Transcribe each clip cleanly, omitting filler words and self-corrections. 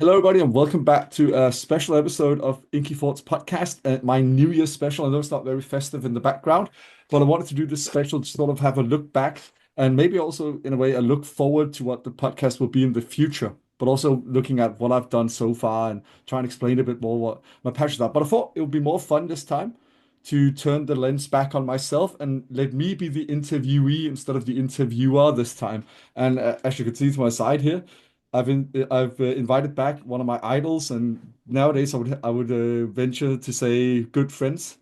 Hello, everybody, and welcome back to a special episode of Inky Thoughts podcast. My New Year's special. I know it's not very festive in the background, but I wanted to do this special to sort of have a look back and maybe also, in a way, a look forward to what the podcast will be in the future, but also looking at what I've done so far and trying to explain a bit more what my passions are. But I thought it would be more fun this time to turn the lens back on myself and let me be the interviewee instead of the interviewer this time. And as you can see to my side here, I've invited back one of my idols, and nowadays I would venture to say good friends,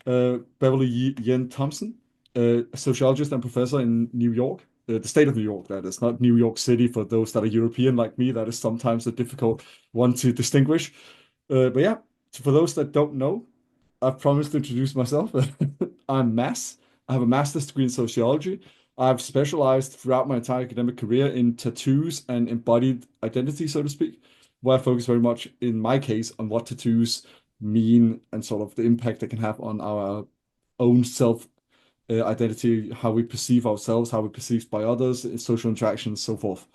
Beverly Yuen Thompson, a sociologist and professor in New York, the state of New York. That is not New York City for those that are European like me. That is sometimes a difficult one to distinguish. But yeah, for those that don't know, I've promised to introduce myself. I'm Mass. I have a master's degree in sociology. I've specialized throughout my entire academic career in tattoos and embodied identity, so to speak, where I focus very much, in my case, on what tattoos mean and sort of the impact they can have on our own self identity, how we perceive ourselves, how we're perceived by others, social interactions, so forth.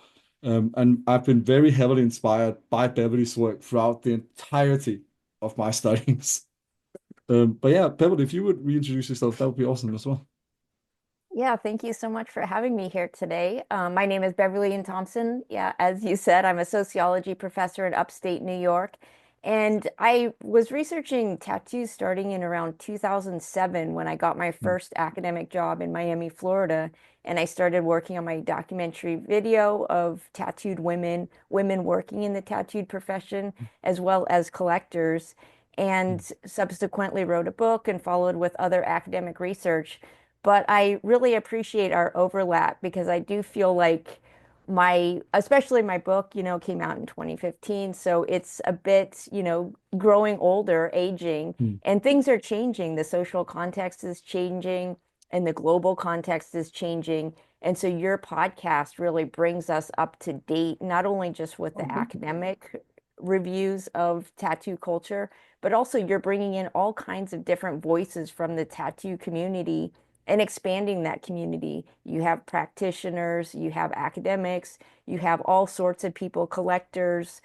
And I've been very heavily inspired by Beverly's work throughout the entirety of my studies. But yeah, Beverly, if you would reintroduce yourself, that would be awesome as well. Yeah, thank you so much for having me here today. My name is Beverly Yuen Thompson. Yeah, as you said, I'm a sociology professor in upstate New York. And I was researching tattoos starting in around 2007 when I got my first academic job in Miami, Florida. And I started working on my documentary video of tattooed women, women working in the tattooed profession, as well as collectors. And subsequently wrote a book and followed with other academic research. But I really appreciate our overlap because I do feel like especially my book, came out in 2015. So it's a bit, growing older, aging, Mm. and things are changing. The social context is changing and the global context is changing. And so your podcast really brings us up to date, not only just with Oh, the thank you. academic reviews of tattoo culture, but also you're bringing in all kinds of different voices from the tattoo community and expanding that community. You have practitioners, you have academics, you have all sorts of people, collectors,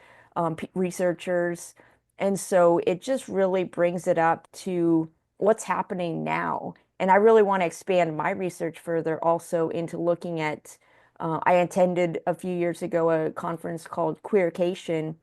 researchers. And so it just really brings it up to what's happening now. And I really want to expand my research further also into looking at, I attended a few years ago a conference called Queercation,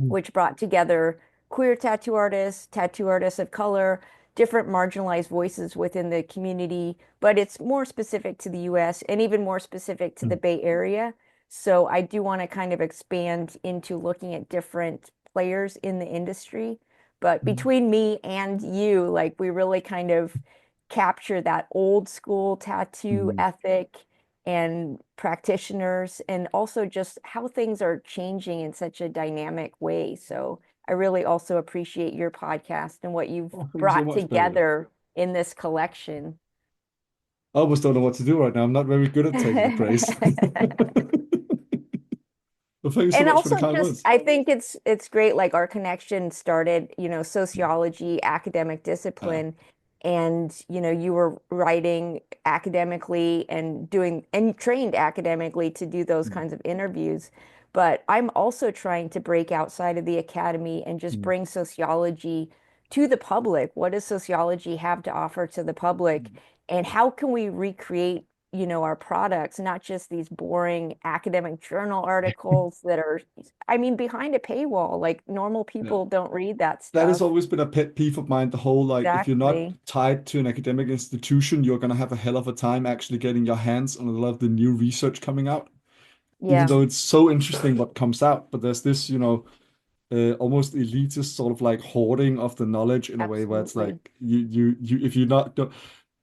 Mm. which brought together queer tattoo artists of color, different marginalized voices within the community, but it's more specific to the US and even more specific to the Mm. Bay Area. So I do want to kind of expand into looking at different players in the industry. But Mm. between me and you, like we really kind of capture that old school tattoo Mm. ethic and practitioners, and also just how things are changing in such a dynamic way. So I really also appreciate your podcast and what you've Oh, thank you so brought much, Beverly. together in this collection. I almost don't know what to do right now. I'm not very good at taking the praise. Well, thank you so And much for the also kind just words. I think it's great, like our connection started, sociology, academic Uh, discipline, and you were writing academically and doing and trained academically to do those mm. kinds of interviews. But I'm also trying to break outside of the academy and just Mm. bring sociology to the public. What does sociology have to offer to the public? And how can we recreate our products, not just these boring academic journal articles that are, I mean, behind a paywall. Like normal Yeah. people don't read that That has stuff. always been a pet peeve of mine. The whole, like, if you're not Exactly. tied to an academic institution, you're gonna have a hell of a time actually getting your hands on a lot of the new research coming out, even Yeah, though it's so interesting what comes out. But there's this, almost elitist sort of like hoarding of the knowledge in a way where it's absolutely. like you if you're not don't,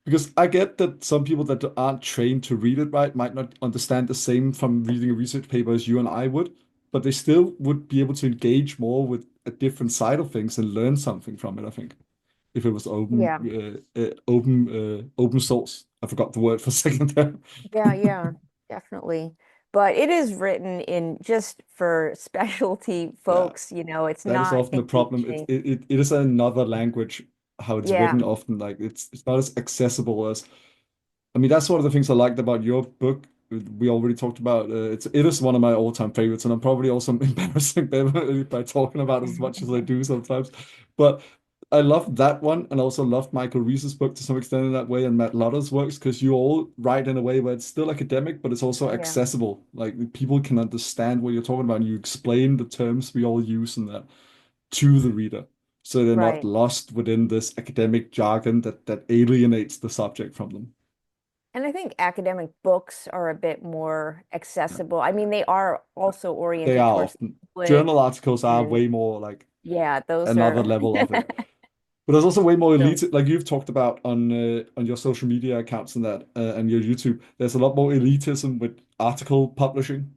because I get that some people that aren't trained to read it right might not understand the same from reading a research paper as you and I would, but they still would be able to engage more with a different side of things and learn something from it, I think, if it was Yeah. open source. I forgot the word for a second there. Yeah, yeah, definitely. But it is written in just for specialty Yeah, folks, it's that is not often the problem. engaging. It is another language, how it's Yeah. written often. Like it's not as accessible as, I mean, that's one of the things I liked about your book. we already talked about. It is one of my all-time favorites, and I'm probably also embarrassing Beverly by talking about it as much as I do sometimes. But I love that one, and also loved Michael Reese's book to some extent in that way, and Matt Lutter's works because you all write in a way where it's still academic, but it's also Yeah, accessible. Like people can understand what you're talking about, and you explain the terms we all use in that to the reader, so they're not right. lost within this academic jargon that alienates the subject from them. And I think academic books are a bit more Yeah. accessible. I mean, they are also They oriented are towards the often. public, Journal articles are and way more like yeah, those another are level of it. But there's also way more so, elite, like you've talked about on your social media accounts and that and your YouTube. There's a lot more elitism with article publishing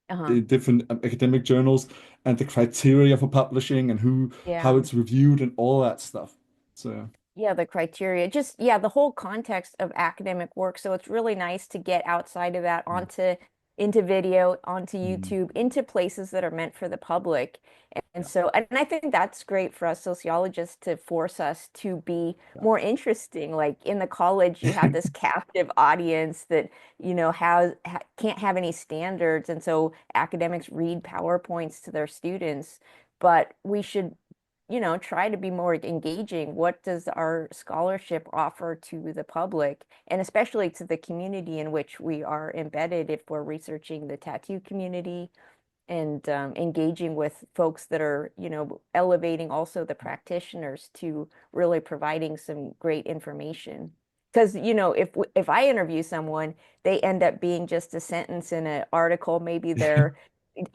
uh-huh. in different academic journals and the criteria for publishing and who how Yeah. it's reviewed and all that stuff. So Yeah, the criteria, just yeah, the whole context of academic work. So it's really nice to get outside of that mm, onto into video, onto mm, YouTube, into places that are meant for the public. And yeah, so, and I think that's great for us sociologists to force us to be more interesting. Like in the college, you yeah. have this captive audience that, has ha can't have any standards. And so academics read PowerPoints to their students, but we should try to be more engaging. What does our scholarship offer to the public, and especially to the community in which we are embedded if we're researching the tattoo community and engaging with folks that are, elevating also the practitioners to really providing some great information. Because, if I interview someone, they end up being just a sentence in an article, maybe their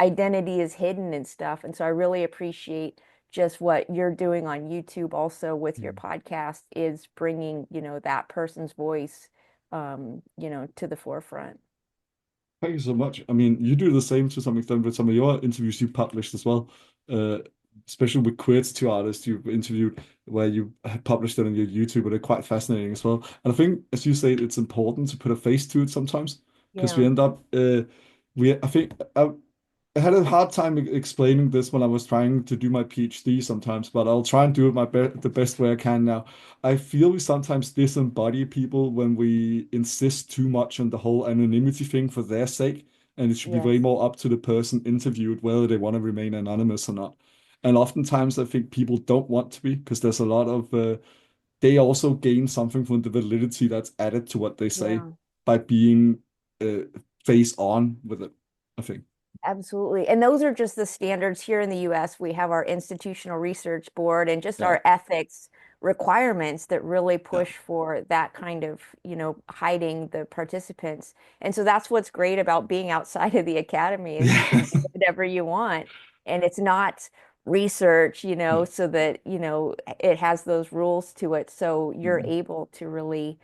identity is hidden and stuff. And so I really appreciate just what you're doing on YouTube also with your Mm. podcast is bringing, that person's voice, to the forefront. Thank you so much. I mean, you do the same to some extent with some of your interviews you published as well, uh, especially with queer tattoo artists you've interviewed where you have published it on your YouTube, but they're quite fascinating as well. And I think, as you say, it's important to put a face to it sometimes because we Yeah. end up, I think I had a hard time explaining this when I was trying to do my PhD sometimes, but I'll try and do it the best way I can now. I feel we sometimes disembody people when we insist too much on the whole anonymity thing for their sake, and it should be way Yes. more up to the person interviewed whether they want to remain anonymous or not. And oftentimes I think people don't want to be because there's a lot of they also gain something from the validity that's added to what they say Yeah. by being uh, face on with it, I think. Absolutely. And those are just the standards here in the US. We have our institutional research board and just Yeah. our ethics requirements that really Yeah. push for that kind of, hiding the participants. And so that's what's great about being outside of the academy is you can do Yeah. whatever you want. And it's not research, Mm, so that, it has those rules to it. So you're mm, able to really,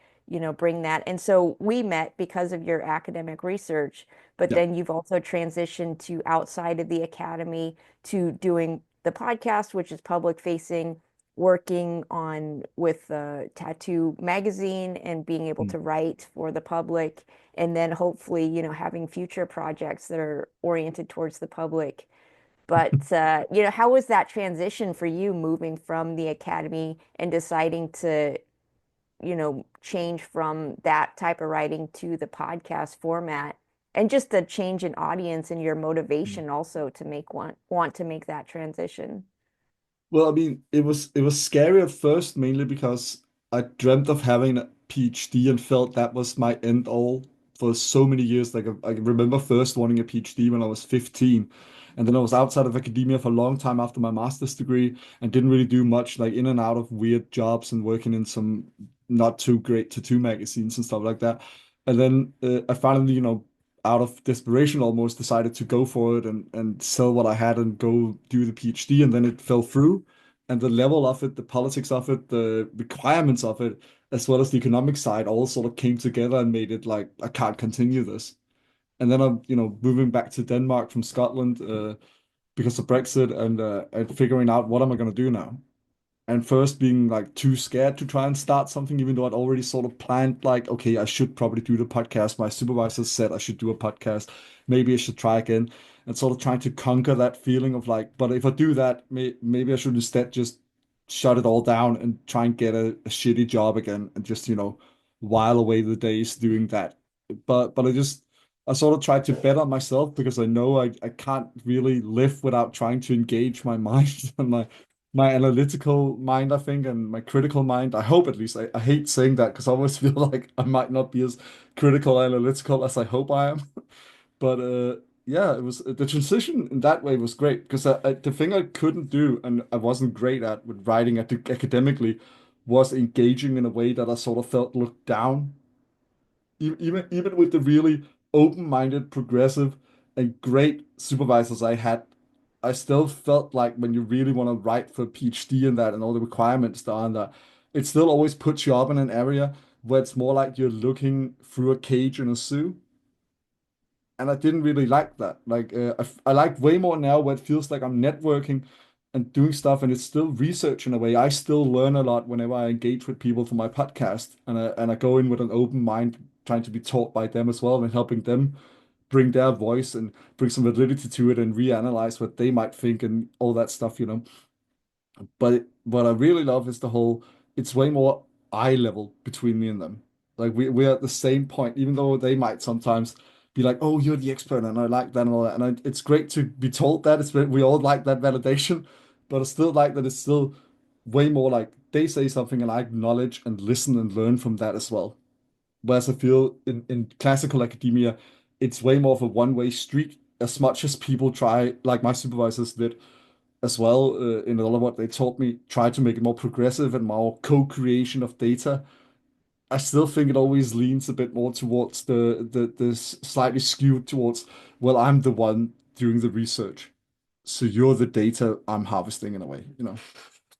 bring that. And so we met because of your academic research, but yeah. then you've also transitioned to outside of the academy to doing the podcast, which is public facing, working on with Tattoo Magazine and being able Mm. to write for the public, and then hopefully, having future projects that are oriented towards the public. But how was that transition for you moving from the academy and deciding to change from that type of writing to the podcast format, and just the change in audience and your Mm. motivation also to want to make that transition? Well, I mean, it was scary at first, mainly because I dreamt of having a PhD and felt that was my end all for so many years. Like I remember first wanting a PhD when I was 15, and then I was outside of academia for a long time after my master's degree and didn't really do much, like in and out of weird jobs and working in some not too great tattoo magazines and stuff like that. And then I finally, out of desperation almost decided to go for it and sell what I had and go do the PhD, and then it fell through. And the level of it, the politics of it, the requirements of it, as well as the economic side, all sort of came together and made it like I can't continue this. And then I'm, moving back to Denmark from Scotland because of Brexit and figuring out what am I going to do now and first being like too scared to try and start something, even though I'd already sort of planned, like, okay, I should probably do the podcast. My supervisor said I should do a podcast. Maybe I should try again. And sort of trying to conquer that feeling of like, but if I do that, maybe I should instead just shut it all down and try and get a shitty job again and just, while away the days doing that. But I just I sort of try to bet on myself because I know I can't really live without trying to engage my mind and my analytical mind, I think, and my critical mind. I hope at least. I hate saying that because I always feel like I might not be as critical analytical as I hope I am. But yeah, it was the transition in that way was great because the thing I couldn't do and I wasn't great at with writing academically was engaging in a way that I sort of felt looked down even with the really open-minded, progressive, and great supervisors I had, I still felt like when you really want to write for a PhD in that and all the requirements that are on that, it still always puts you up in an area where it's more like you're looking through a cage in a zoo. And I didn't really like that. Like I like way more now where it feels like I'm networking and doing stuff, and it's still research in a way. I still learn a lot whenever I engage with people for my podcast, and I go in with an open mind, trying to be taught by them as well, and helping them bring their voice and bring some validity to it, and reanalyze what they might think and all that stuff, you know. But what I really love is the whole, it's way more eye level between me and them. Like we're at the same point, even though they might sometimes be like, "Oh, you're the expert," and I like that and all that. And it's great to be told that. We all like that validation, but I still like that it's still way more like they say something and I acknowledge and listen and learn from that as well. Whereas I feel in classical academia, it's way more of a one-way street. As much as people try, like my supervisors did as well, in a lot of what they taught me, try to make it more progressive and more co-creation of data. I still think it always leans a bit more towards the slightly skewed towards, well, I'm the one doing the research, so you're the data I'm harvesting in a way, you know.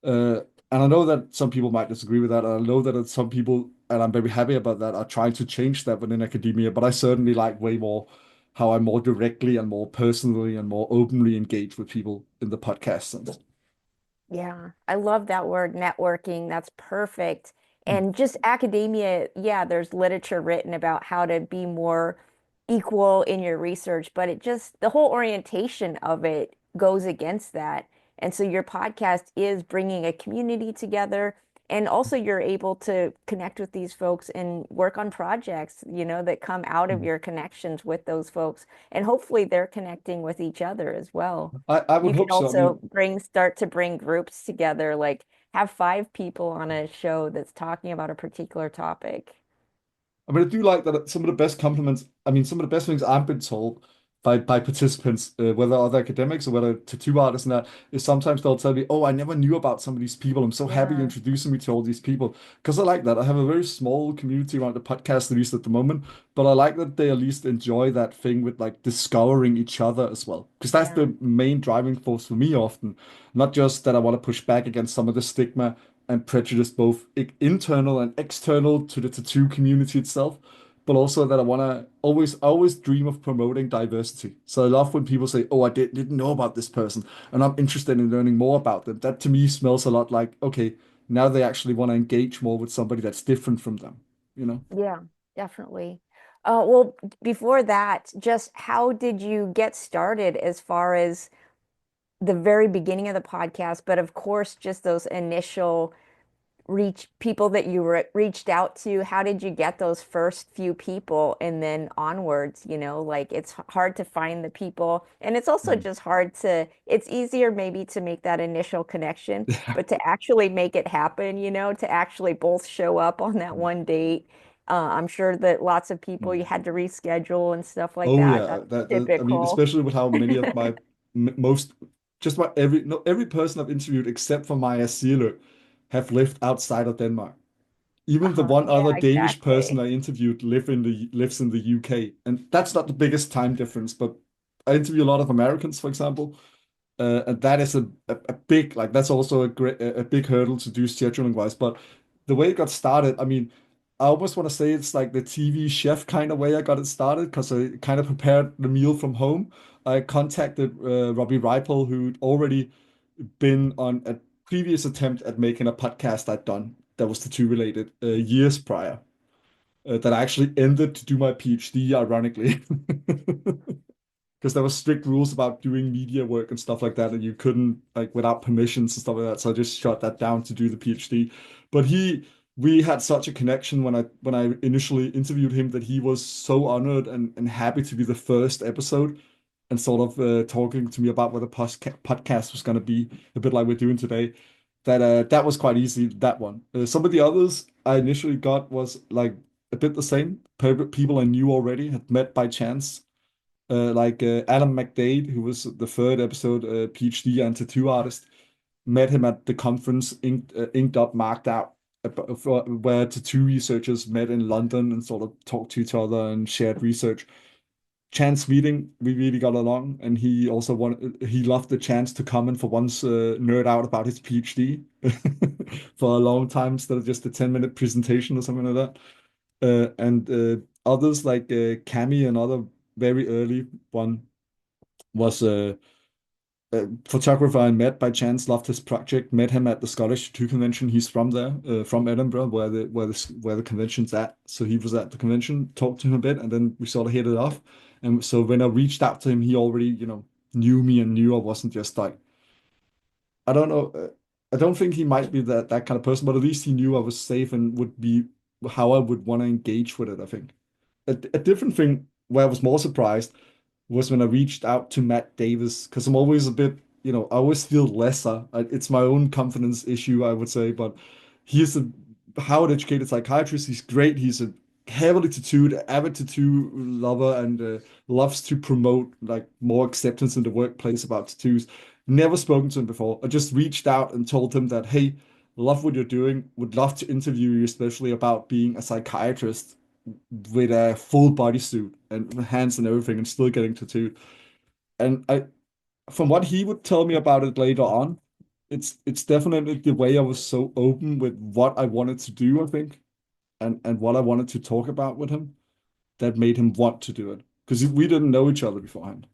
Uh, and I know that some people might disagree with that, and I know that some people, and I'm very happy about that, are trying to change that within academia. But I certainly like way more how I more directly and more personally and more openly engage with people in the podcast. And Yeah, I love that word networking. That's perfect. mm, And just academia, yeah, there's literature written about how to be more equal in your research, but it just, the whole orientation of it goes against that. And so your podcast is bringing a community together. And also, you're able to connect with these folks and work on projects, that come out of mm. your connections with those folks. And hopefully, they're connecting with each other as well. I would You can hope so. I also mean, start to bring groups together, like have five people on a show that's talking about a particular topic. I do like that some of the best compliments, I mean, some of the best things I've been told by participants, whether other academics or whether tattoo artists and that, is sometimes they'll tell me, "Oh, I never knew about some of these people. I'm so happy you're Yeah, introducing me to all these people." Because I like that. I have a very small community around the podcast, at least at the moment, but I like that they at least enjoy that thing with like discovering each other as well. Because that's yeah, the main driving force for me often. Not just that I want to push back against some of the stigma and prejudice, both internal and external to the tattoo community itself, but also that I want to always dream of promoting diversity. So I love when people say, "Oh, I didn't know about this person, and I'm interested in learning more about them." That to me smells a lot like, okay, now they actually want to engage more with somebody that's different from them, you know? yeah, definitely. Well, before that, just how did you get started as far as the very beginning of the podcast, but of course, just those initial reach people that you reached out to? How did you get those first few people and then onwards? Like it's hard to find the people, and it's also Mm. just hard to, it's easier maybe to make that initial connection, but to actually make it happen, to actually both show up on that one date. I'm sure that lots of people you Mm. had to reschedule and stuff like Oh that. yeah, That's I mean, typical. especially with how many of my most just about every no every person I've interviewed except for Maya Seeler have lived outside of Denmark. Even the one Yeah, other Danish person exactly. I interviewed lives in the UK, and that's not the biggest time difference. But I interview a lot of Americans, for example, and that is a big like that's also a big hurdle to do scheduling wise. But the way it got started, I mean, I almost want to say it's like the TV chef kind of way I got it started because I kind of prepared the meal from home. I contacted Robbie Ripple, who'd already been on a previous attempt at making a podcast I'd done that was tattoo related years prior. That I actually ended to do my PhD, ironically, because there were strict rules about doing media work and stuff like that, and you couldn't like without permissions and stuff like that. So I just shut that down to do the PhD. But he we had such a connection when I initially interviewed him that he was so honored and happy to be the first episode and sort of talking to me about what the podcast was going to be, a bit like we're doing today. That was quite easy, that one. Some of the others I initially got was like a bit the same. People I knew already, had met by chance. Like Adam McDade, who was the third episode PhD and tattoo artist, met him at the conference, inked up, marked out, where tattoo researchers met in London and sort of talked to each other and shared research. Chance meeting, we really got along, and he loved the chance to come and for once nerd out about his PhD for a long time instead of just a 10-minute presentation or something like that. And others like Cami, another very early one, was a photographer I met by chance, loved his project, met him at the Scottish Tattoo Convention. He's from there, from Edinburgh, where the convention's at. So he was at the convention, talked to him a bit, and then we sort of hit it off. And so when I reached out to him, he already, knew me and knew I wasn't just like, I don't know, I don't think he might be that kind of person, but at least he knew I was safe and would be how I would want to engage with it, I think. A different thing where I was more surprised was when I reached out to Matt Davis because I'm always a bit, I always feel lesser. It's my own confidence issue, I would say, but he's a Howard educated psychiatrist. He's great. He's a heavily tattooed, avid tattoo lover, and loves to promote like more acceptance in the workplace about tattoos. Never spoken to him before. I just reached out and told him that, hey, love what you're doing. Would love to interview you, especially about being a psychiatrist with a full bodysuit and hands and everything and still getting tattooed. And from what he would tell me about it later on, it's definitely the way I was so open with what I wanted to do, I think, and what I wanted to talk about with him that made him want to do it. Because we didn't know each other beforehand.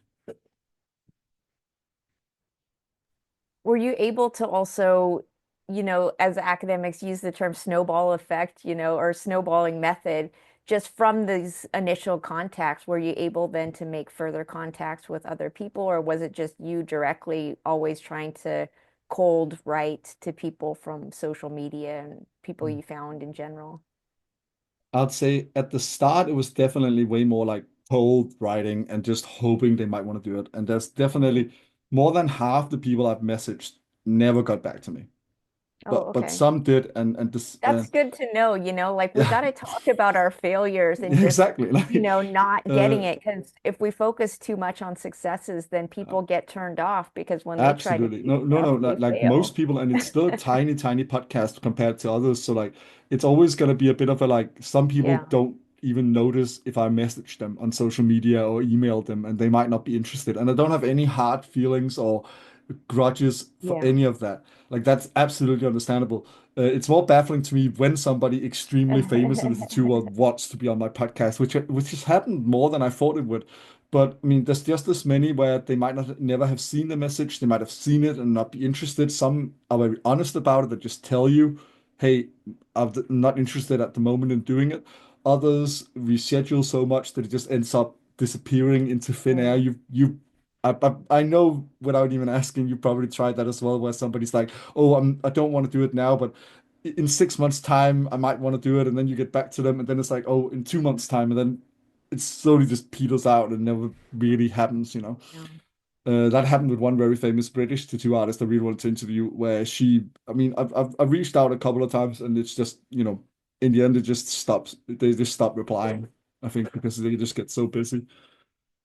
Were you able to also, as academics use the term snowball effect, or snowballing method, just from these initial contacts, were you able then to make further contacts with other people, or was it just you directly always trying to cold write to people from social media and people you found in general? I'd say at the start, it was definitely way more like cold writing and just hoping they might want to do it. And there's definitely more than half the people I've messaged never got back to me. Oh, But okay. some did, and this That's good to know, like we yeah, got to talk about our failures and just, exactly. Like not uh, getting it. Because if we focus too much on successes, then people get turned off because when they try to absolutely. do No. stuff, they Like most fail. people, and it's still a tiny, tiny podcast compared to others. So like, it's always gonna be a bit of a like. Some people Yeah. don't even notice if I message them on social media or email them, and they might not be interested. And I don't have any hard feelings or grudges for Yeah. any of that. Like that's absolutely understandable. It's more baffling to me when somebody extremely famous in the tattoo world wants to be on my podcast, which has happened more than I thought it would. But I mean, there's just this many where they might not never have seen the message. They might have seen it and not be interested. Some are very honest about it. They just tell you, "Hey, I'm not interested at the moment in doing it." Others reschedule so much that it just ends up disappearing into thin air. Mm. I know without even asking, you probably tried that as well, where somebody's like, "Oh, I don't want to do it now, but in 6 months' time, I might want to do it," and then you get back to them, and then it's like, "Oh, in 2 months' time," and then it slowly just peters out and never really happens. Yeah. That happened with one very famous British tattoo artist I really wanted to interview, where I mean, I've reached out a couple of times, and it's just, in the end, it just stops. They just stop replying, I think, because they just get so busy.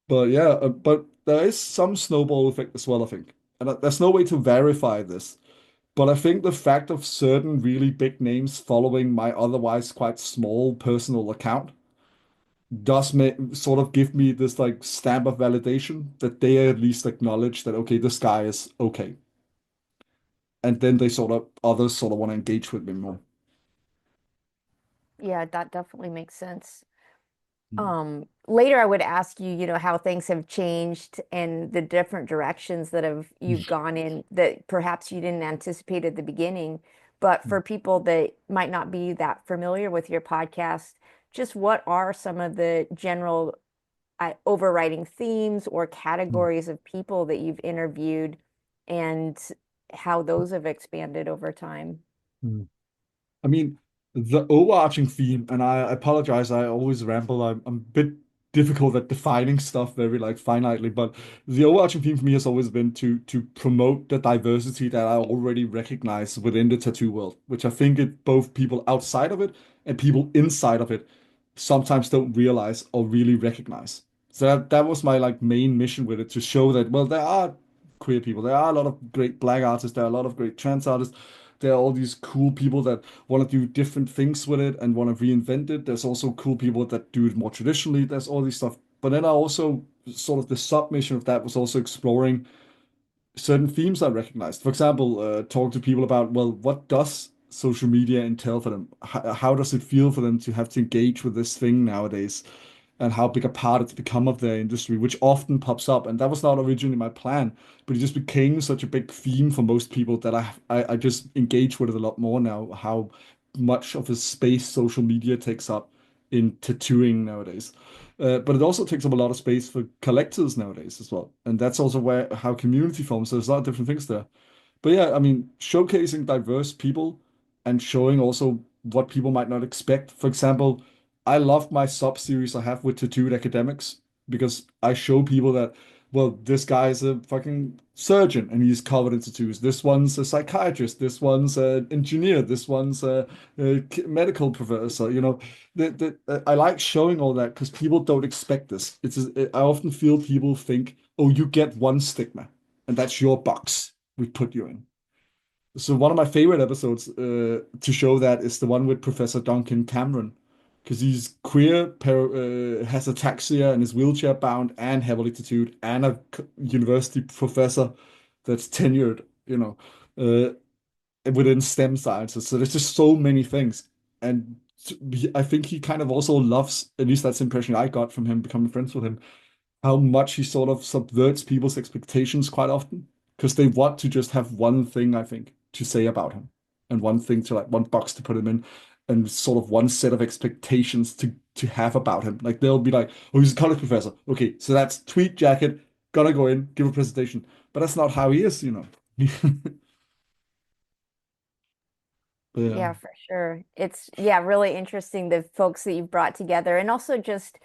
But yeah, but there is some snowball effect as well, I think. And there's no way to verify this. But I think the fact of certain really big names following my otherwise quite small personal account does sort of give me this like stamp of validation that they at least acknowledge that, okay, this guy is okay. And then others sort of want to engage with me more. Yeah, that definitely makes sense. Later I would ask you, how things have changed and the different directions that have you've gone in that perhaps you didn't anticipate at the beginning. But for people that might not be that familiar with your podcast, just what are some of the general overriding themes or categories of people that you've interviewed and how those have expanded over time? I mean, The overarching theme, and I apologize, I always ramble. I'm a bit difficult at defining stuff very like finitely, but the overarching theme for me has always been to promote the diversity that I already recognize within the tattoo world, which I think it both people outside of it and people inside of it sometimes don't realize or really recognize. So that was my like main mission with it, to show that, well, there are queer people, there are a lot of great black artists, there are a lot of great trans artists, there are all these cool people that want to do different things with it and want to reinvent it. There's also cool people that do it more traditionally. There's all these stuff. But then I also sort of the submission of that was also exploring certain themes I recognized. For example, talk to people about, well, what does social media entail for them? How does it feel for them to have to engage with this thing nowadays? And how big a part it's become of their industry, which often pops up. And that was not originally my plan, but it just became such a big theme for most people that I just engage with it a lot more now, how much of a space social media takes up in tattooing nowadays. But it also takes up a lot of space for collectors nowadays as well. And that's also where how community forms. There's a lot of different things there. But yeah, I mean, showcasing diverse people and showing also what people might not expect. For example, I love my sub series I have with tattooed academics because I show people that, well, this guy is a fucking surgeon and he's covered in tattoos. This one's a psychiatrist. This one's an engineer. This one's a medical professor. I like showing all that because people don't expect this. I often feel people think, oh, you get one stigma and that's your box we put you in. So one of my favorite episodes to show that is the one with Professor Duncan Cameron, because he's queer, has ataxia and is wheelchair bound and heavily tattooed, and a university professor that's tenured, uh, within STEM sciences. So there's just so many things, and I think he kind of also loves, at least that's the impression I got from him becoming friends with him, how much he sort of subverts people's expectations quite often because they want to just have one thing, I think, to say about him and one thing to like one box to put him in and sort of one set of expectations to have about him. Like they'll be like, oh, he's a college professor. Okay, so that's tweed jacket, gonna go in, give a presentation. But that's not how he is. But yeah. Yeah, for sure. It's yeah, really interesting the folks that you've brought together and also just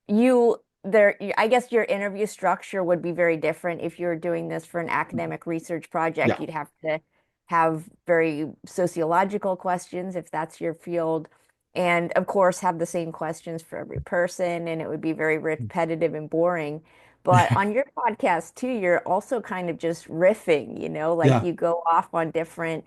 you there I guess your interview structure would be very different if you're doing this for an academic research project. Yeah. You'd have to have very sociological questions if that's your field, and of course have the same questions for every person, and it would be very repetitive and boring. But on your podcast too, you're also kind of just riffing, like Yeah. you go off on different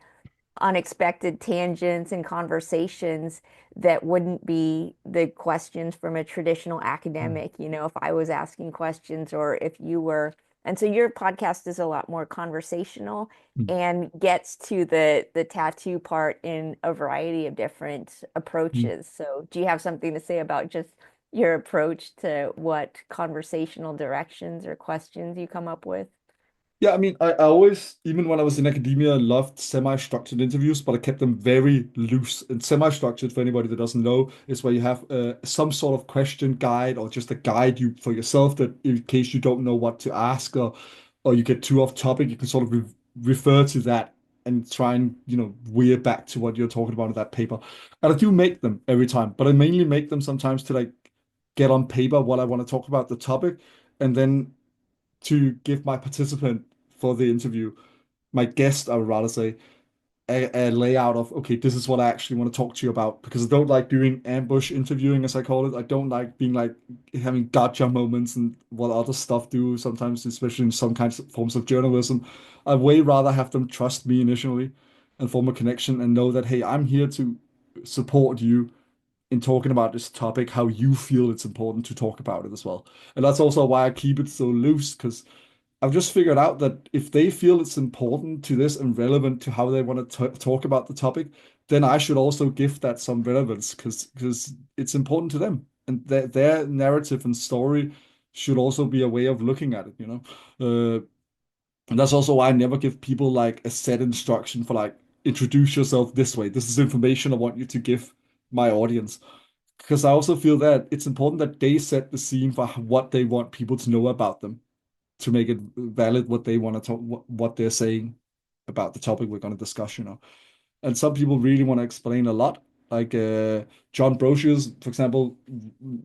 unexpected tangents and conversations that wouldn't be the questions from a traditional Mm. academic, if I was asking questions or if you were. And so your podcast is a lot more conversational Mm. and gets to the tattoo part in a variety of different Mm. approaches. So do you have something to say about just your approach to what conversational directions or questions you come up with? Yeah, I mean, I always, even when I was in academia, loved semi-structured interviews, but I kept them very loose. And semi-structured, for anybody that doesn't know, is where you have some sort of question guide or just a guide you for yourself that in case you don't know what to ask or you get too off topic, you can sort of refer to that and try and, weir back to what you're talking about in that paper. And I do make them every time, but I mainly make them sometimes to like get on paper what I want to talk about the topic. And then to give my participant for the interview, my guest, I would rather say, a layout of, okay, this is what I actually want to talk to you about because I don't like doing ambush interviewing, as I call it. I don't like being like having gotcha moments and what other stuff do sometimes, especially in some kinds of forms of journalism. I'd way rather have them trust me initially and form a connection and know that, hey, I'm here to support you in talking about this topic, how you feel it's important to talk about it as well. And that's also why I keep it so loose, because I've just figured out that if they feel it's important to this and relevant to how they want to talk about the topic, then I should also give that some relevance because it's important to them. And their narrative and story should also be a way of looking at it. And that's also why I never give people like a set instruction for like, introduce yourself this way. This is information I want you to give my audience because I also feel that it's important that they set the scene for what they want people to know about them to make it valid what they want to talk, what they're saying about the topic we're going to discuss. And some people really want to explain a lot, Like John Brocious, for example,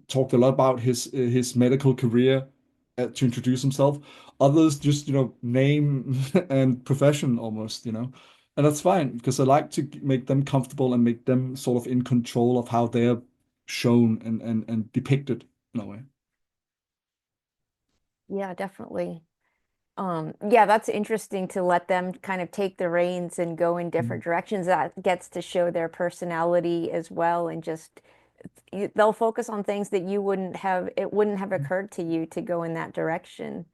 talked a lot about his medical career to introduce himself. Others just, name and profession almost, and that's fine because I like to make them comfortable and make them sort of in control of how they're shown and depicted in a way. Yeah, definitely. Yeah, that's interesting to let them kind of take the reins and go in different directions. That gets to show their personality as well, and just they'll focus on things that it wouldn't have occurred to you to go in that direction.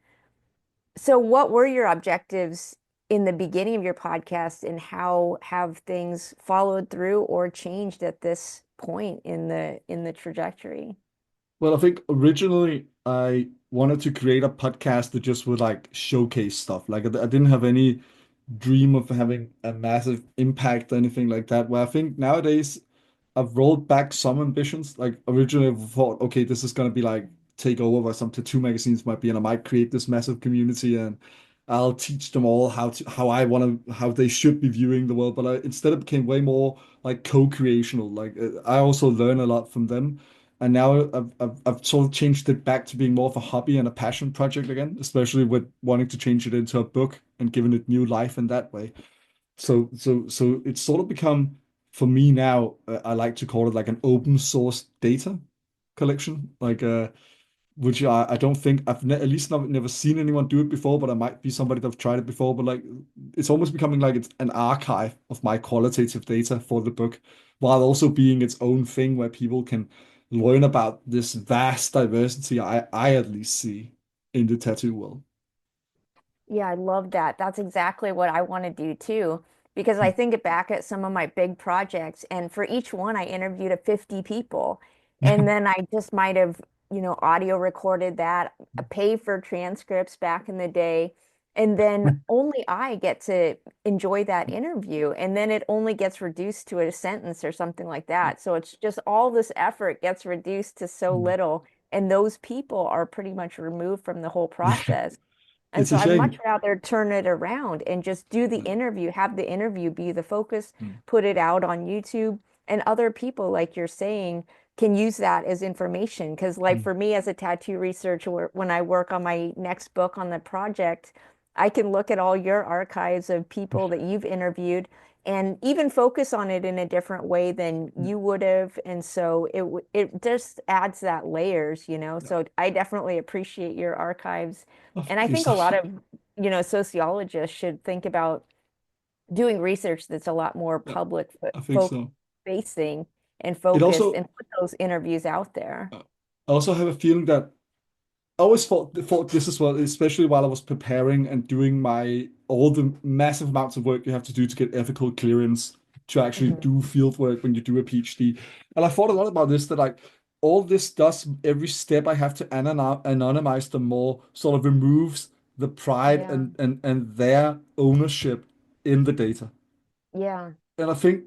So what were your objectives in the beginning of your podcast, and how have things followed through or changed at this point in the trajectory? Well, I think originally I wanted to create a podcast that just would like showcase stuff. Like I didn't have any dream of having a massive impact or anything like that. Where I think nowadays I've rolled back some ambitions. Like originally I thought, okay, this is gonna be like take over by some tattoo magazines might be, and I might create this massive community and I'll teach them all how they should be viewing the world. But instead it became way more like co-creational. Like I also learn a lot from them. And now I've sort of changed it back to being more of a hobby and a passion project again, especially with wanting to change it into a book and giving it new life in that way. So it's sort of become for me now. I like to call it like an open source data collection, like which I don't think I've at least never seen anyone do it before, but I might be somebody that's tried it before. But like it's almost becoming like it's an archive of my qualitative data for the book, while also being its own thing where people can learn about this vast diversity I at least see in the tattoo world. Yeah, I love that. That's exactly what I want to do too. Because I think back at some of my big projects, and for each one, I interviewed a 50 people. And then I just might have, audio recorded that, pay for transcripts back in the day. And then only I get to enjoy that interview. And then it only gets reduced to a sentence or something like that. So it's just all this effort gets reduced to so little. And those people are pretty much removed from the whole Yeah, process. And it's so a I'd much shame. rather turn it around and just do the interview, have the interview be the focus, Mm. put it out on YouTube, and other people, like you're saying, can use that as information. Because, like Mm. for me as a tattoo researcher, when I work on my next book on the project, I can look at all your archives of people that you've interviewed and even focus on it in a different way than Mm. you would have. And so it just adds that layers. Yeah. So I definitely appreciate your archives, Oh, and I thank you think so a lot much. of, sociologists should think about doing research that's a lot more Yeah, public I think folk so. facing and It focused, also, and put those interviews out there. I also have a feeling that I always thought this as well, especially while I was preparing and doing my all the massive amounts of work you have to do to get ethical clearance to actually Mhm. do field work when you do a PhD. And I thought a lot about this that like all this does every step I have to anonymize them more sort of removes the pride Yeah, and their ownership in the data. yeah, And I think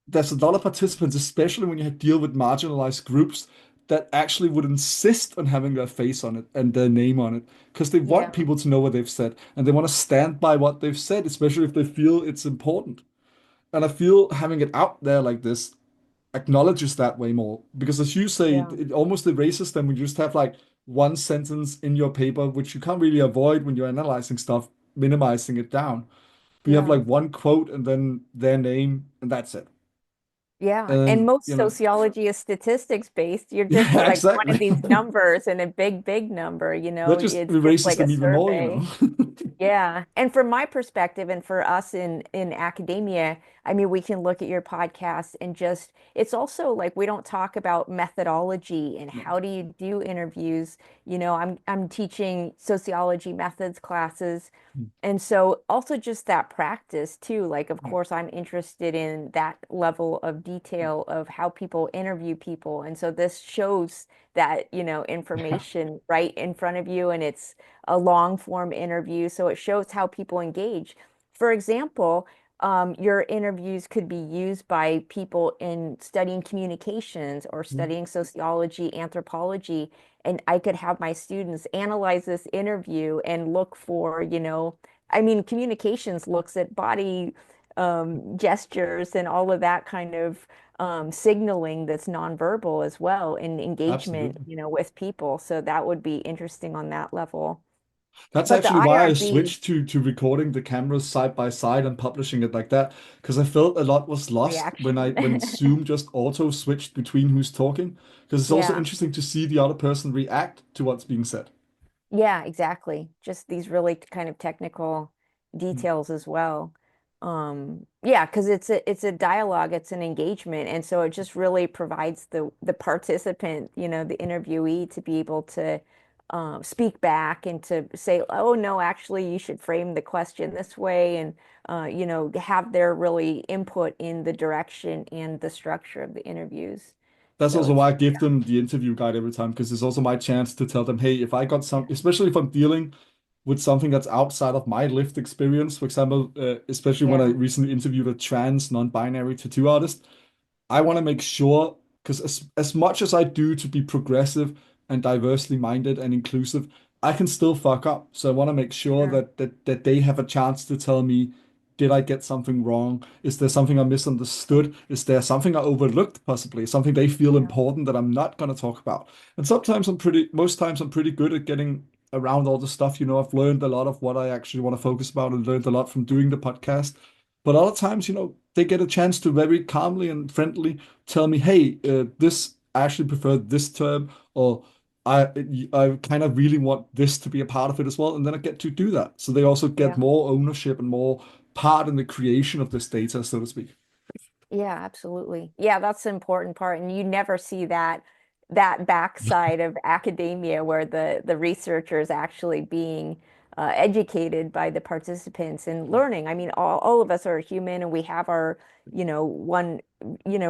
there's a lot of participants, especially when you deal with marginalized groups, that actually would insist on having their face on it and their name on it because they want yeah, people to know what they've said and they want to stand by what they've said, especially if they feel it's important. And I feel having it out there like this acknowledges that way more because, as you say, yeah, it almost erases them when you just have like one sentence in your paper, which you can't really avoid when you're analyzing stuff, minimizing it down. But you have yeah. like one quote and then their name, and that's it. Yeah, and And most sociology is statistics based. You're just yeah, like one of exactly. these numbers and a big, big number, That just it's just erases like a them even more. survey. Yeah. And from my perspective, and for us in academia, I mean, we can look at your podcast and just it's also like we don't talk about methodology and No. how do you do interviews. I'm teaching sociology methods classes. Mm. And so also just that practice too, like of Yeah. course I'm interested in that level of detail of how people interview people. And so this shows that, Yeah. information right in front of you, and it's a long form interview. So it shows how people engage. For example, your interviews could be used by people in studying communications or Mm. studying sociology, anthropology, and I could have my students analyze this interview and look for, I mean, communications looks at body gestures and all of that kind of signaling that's nonverbal as well in engagement, Absolutely. with people. So that would be interesting on that level. That's But the actually why I IRB switched to recording the cameras side by side and publishing it like that, because I felt a lot was lost reaction. when Zoom just auto switched between who's talking. Because it's also Yeah. interesting to see the other person react to what's being said. Yeah, exactly. Just these really kind of technical details as well. Yeah, because it's a dialogue, it's an engagement, and so it just really provides the participant, the interviewee to be able to speak back and to say, oh no, actually you should frame the question this way, and have their really input in the direction and the structure of the interviews. That's So also it's why I give them the interview guide every time, because it's also my chance to tell them, hey, if I got yeah, some, especially if I'm dealing with something that's outside of my lived experience, for example, especially when I yeah, recently interviewed a trans non-binary tattoo artist, I want to make sure, because as much as I do to be progressive and diversely minded and inclusive, I can still fuck up. So I want to make sure sure, that they have a chance to tell me, did I get something wrong? Is there something I misunderstood? Is there something I overlooked, possibly? Something they feel yeah, important that I'm not going to talk about? And most times I'm pretty good at getting around all the stuff. I've learned a lot of what I actually want to focus about and learned a lot from doing the podcast. But other times, they get a chance to very calmly and friendly tell me, hey, this I actually prefer this term, or I I kind of really want this to be a part of it as well, and then I get to do that. So they also get yeah. more ownership and more part in the creation of this data, so to speak. Yeah, absolutely. Yeah, that's the important part. And you never see that backside of academia where the researcher is actually being educated by the participants and learning. I mean, all of us are human and we have our,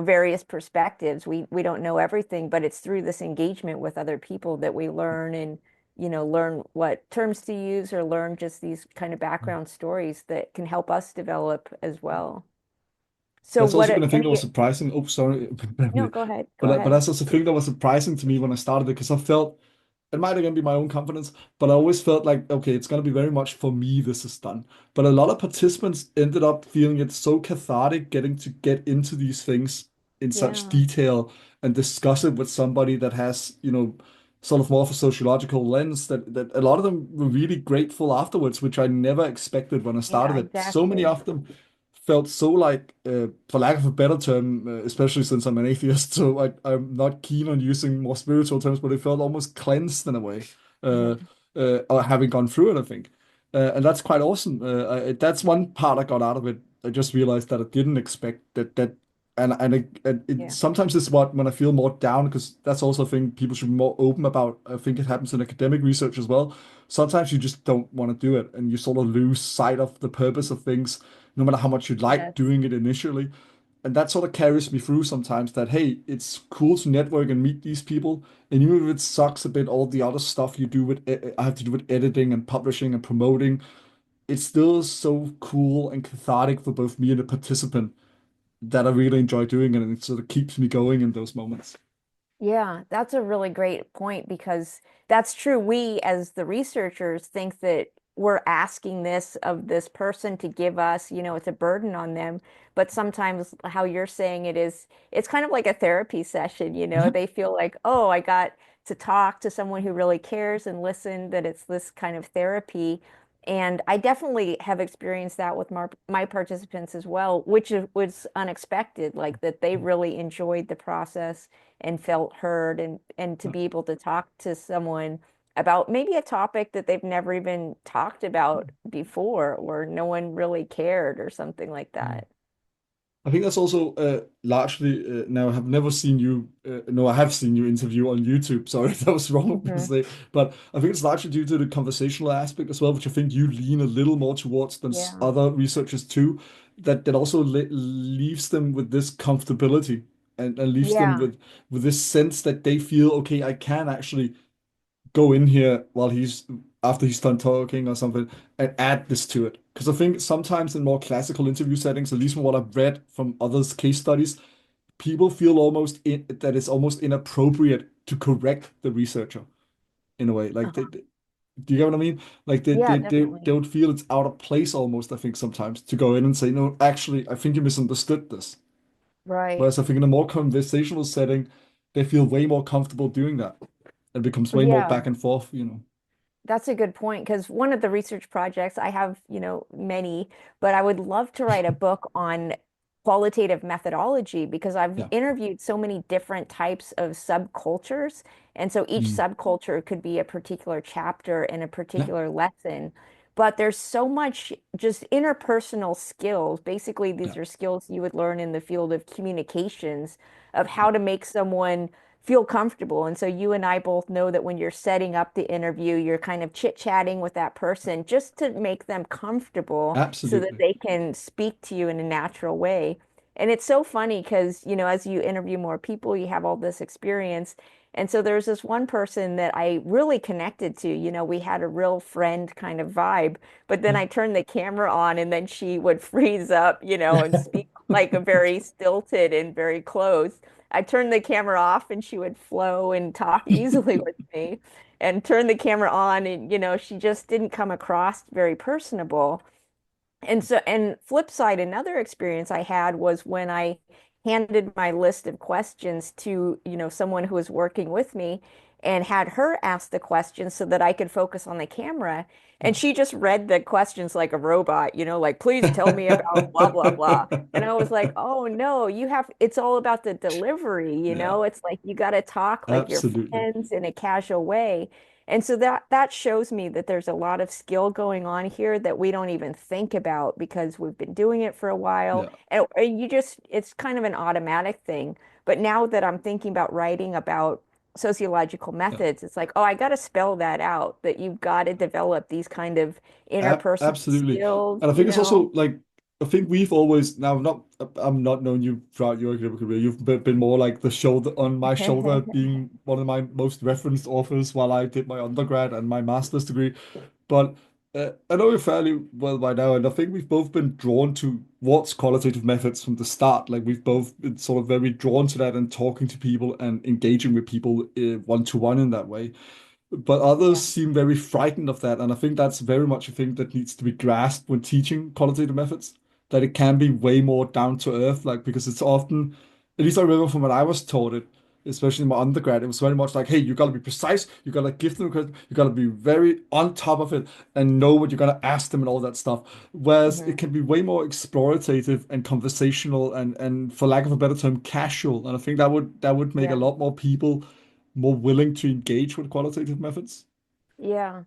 various perspectives. We don't know everything, but it's through this engagement with other people that we learn and, learn what terms to use or learn just these kind of background stories that can help us develop as well. So That's what also been a thing that was any surprising. Oh, sorry, no, Beverly. go ahead. Go But ahead. that's also a thing that was surprising to me when I started it, because I felt it might again be my own confidence, but I always felt like, okay, it's going to be very much for me this is done. But a lot of participants ended up feeling it so cathartic getting to get into these things in such Yeah. detail and discuss it with somebody that has, sort of more of a sociological lens, that a lot of them were really grateful afterwards, which I never expected when I started Yeah, it. So many exactly. of them felt so like, for lack of a better term, especially since I'm an atheist, so I'm not keen on using more spiritual terms, but it felt almost cleansed in a way, uh, or having gone through it, I think. And that's quite awesome. That's one part I got out of it. I just realized that I didn't expect and Yeah. sometimes it's what when I feel more down, because that's also a thing people should be more open about. I think it happens in academic research as well. Sometimes you just don't want to do it, and you sort of lose sight of the purpose of things no matter how much you like Yes. doing it initially. And that sort of carries me through sometimes, that, hey, it's cool to network and meet these people. And even if it sucks a bit, all the other stuff you do I have to do with editing and publishing and promoting, it's still so cool and cathartic for both me and the participant that I really enjoy doing it. And it sort of keeps me going in those moments. Yeah, that's a really great point because that's true. We, as the researchers, think that we're asking this of this person to give us, it's a burden on them. But sometimes how you're saying it is, it's kind of like a therapy session, Mhm. they feel like, oh, I got to talk to someone who really cares and listen, that it's this kind of therapy. And I definitely have experienced that with my participants as well, which was unexpected, like that they really enjoyed the process and felt heard and to be able to talk to someone about maybe a topic that they've never even talked about before or no one really cared or something like that. I think that's also largely now I have never seen you. No, I have seen you interview on YouTube. Sorry, that was wrong to Hmm. say. But I think it's largely due to the conversational aspect as well, which I think you lean a little more towards than Yeah. other researchers too. That also leaves them with this comfortability, and leaves them Yeah. with this sense that they feel, okay, I can actually go in here while he's after he's done talking or something, and add this to it. Because I think sometimes in more classical interview settings, at least from what I've read from others' case studies, people feel that it's almost inappropriate to correct the researcher in a way. Like, Uh-huh. do you get what I mean? Like Yeah, they definitely. would feel it's out of place almost, I think, sometimes to go in and say, no, actually, I think you misunderstood this. Right. Whereas I think in a more conversational setting, they feel way more comfortable doing that. It becomes way more Yeah. back and forth, you know. That's a good point because one of the research projects I have, many, but I would love to write a book on qualitative methodology because I've Yeah. interviewed so many different types of subcultures. And so each Mm. subculture could be a particular chapter in a Yeah. particular lesson. But there's so much just interpersonal skills. Basically, Yeah. these are skills you would learn in the field of communications of how to make someone feel comfortable. And so you and I both know that when you're setting up the interview, you're kind of chit-chatting with that person just to make them comfortable so that Absolutely. they can speak to you in a natural way. And it's so funny because, as you interview more people, you have all this experience. And so there's this one person that I really connected to. We had a real friend kind of vibe. But then Yeah. I turned the camera on and then she would freeze up, and speak like a very stilted and very close. I turned the camera off and she would flow and talk easily with me and turn the camera on and she just didn't come across very personable. And so, and flip side, another experience I had was when I handed my list of questions to, someone who was working with me and had her ask the questions so that I could focus on the camera. And she just read the questions like a robot, like, please tell me about blah, blah, blah. And I was like, oh no, it's all about the delivery, Yeah. It's like you got to talk like your Absolutely. friends in a casual way. And so that shows me that there's a lot of skill going on here that we don't even think about because we've been doing it for a while. Yeah. And it's kind of an automatic thing. But now that I'm thinking about writing about sociological Yeah. methods, it's like, oh, I got to spell that out, that you've got to develop these kind of interpersonal Absolutely. skills, And I think it's also like I think we've always now I'm not known you throughout your academic career. You've been more like the shoulder on my shoulder, being one of my most referenced authors while I did my undergrad and my master's degree. But I know you fairly well by now, and I think we've both been drawn to what's qualitative methods from the start. Like we've both been sort of very drawn to that and talking to people and engaging with people one to one in that way. But others Yeah, seem very frightened of that, and I think that's very much a thing that needs to be grasped when teaching qualitative methods. That it can be way more down to earth, like because it's often, at least I remember from when I was taught it, especially in my undergrad, it was very much like, hey, you gotta be precise, you gotta give them credit, you gotta be very on top of it and know what you're gonna ask them and all that stuff. Whereas hmm it can be way more explorative and conversational and for lack of a better term, casual. And I think that would make a yeah. lot more people more willing to engage with qualitative methods. Yeah.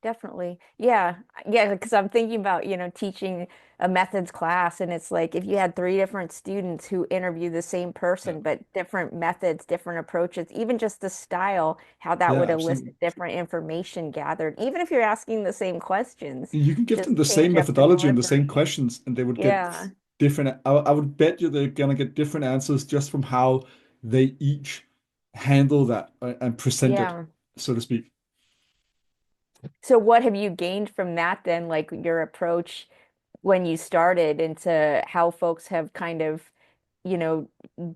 Definitely. Yeah. Yeah, because I'm thinking about, teaching a methods class and it's like if you had three different students who interview the same Yeah, person but different methods, different approaches, even just the style, how that yeah, would absolutely. elicit different information gathered, even if you're asking the same questions, You can give them just the same change up the methodology and the same delivery. questions, and they would get Yeah. different. I would bet you they're gonna get different answers just from how they each handle that and present it, Yeah. so to speak. So what have you gained from that then, like your approach when you started into how folks have kind of, you know,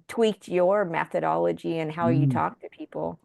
tweaked your methodology and how you Mm. talk to people?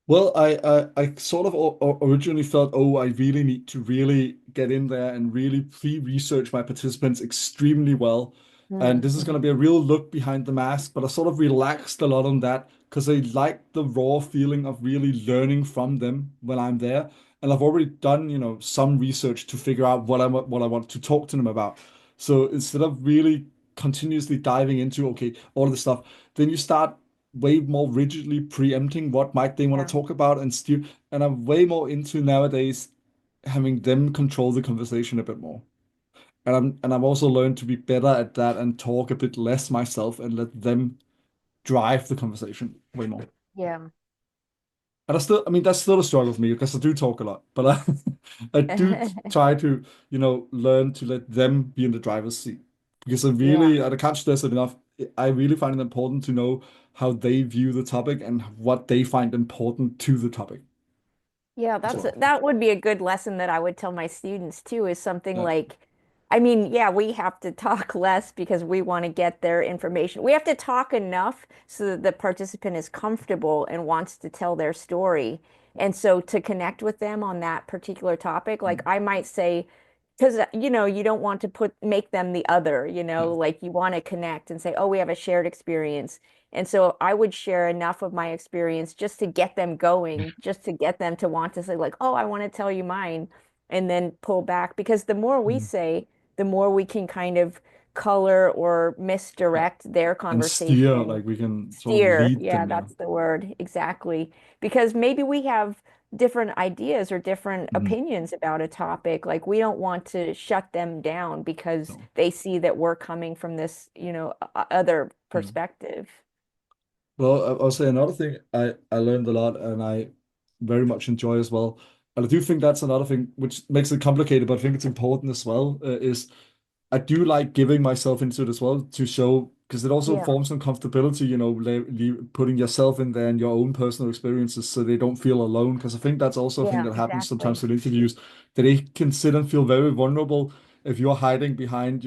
Well, I sort of originally felt, oh, I really need to really get in there and really pre-research my participants extremely well. And this is going to Mm-hmm. be a real look behind the mask, but I sort of relaxed a lot on that because I like the raw feeling of really learning from them when I'm there. And I've already done, some research to figure out what I want to talk to them about. So instead of really continuously diving into, okay, all of this stuff, then you start way more rigidly preempting what might they want to Yeah. talk about and I'm way more into nowadays having them control the conversation a bit more. And I've also learned to be better at that and talk a bit less myself and let them drive the conversation way more. Yeah. And I mean, that's still a struggle for me because I do talk a lot, but I do try to, learn to let them be in the driver's seat because Yeah. I can't stress it enough. I really find it important to know how they view the topic and what they find important to the topic Yeah, as well. that would be a good lesson that I would tell my students too, is something Yeah. like, I mean, yeah, we have to talk less because we want to get their information. We have to talk enough so that the participant is comfortable and wants to tell their story. And so to connect with them on that particular topic, like I might say, because you don't want to put make them the other, Yeah. like you want to connect and say, oh, we have a shared experience. And so I would share enough of my experience just to get them going, just to get them to want to say like, oh, I want to tell you mine, and then pull back, because the more we Mm. say, the more we can kind of color or Yeah. misdirect their And steer, conversation. like we can sort of Steer, lead yeah, them, yeah. that's the word, exactly. Because maybe we have different ideas or different Mm. opinions about a topic. Like we don't want to shut them down because No. they see that we're coming from this, other Yeah. perspective. Well, I'll say another thing I learned a lot and I very much enjoy as well. And I do think that's another thing which makes it complicated, but I think it's important as well, is I do like giving myself into it as well to show, because it also Yeah, forms some comfortability, putting yourself in there and your own personal experiences so they don't feel alone. Because I think that's also a thing yeah, that happens sometimes exactly. with interviews, that they can sit and feel very vulnerable if you're hiding behind,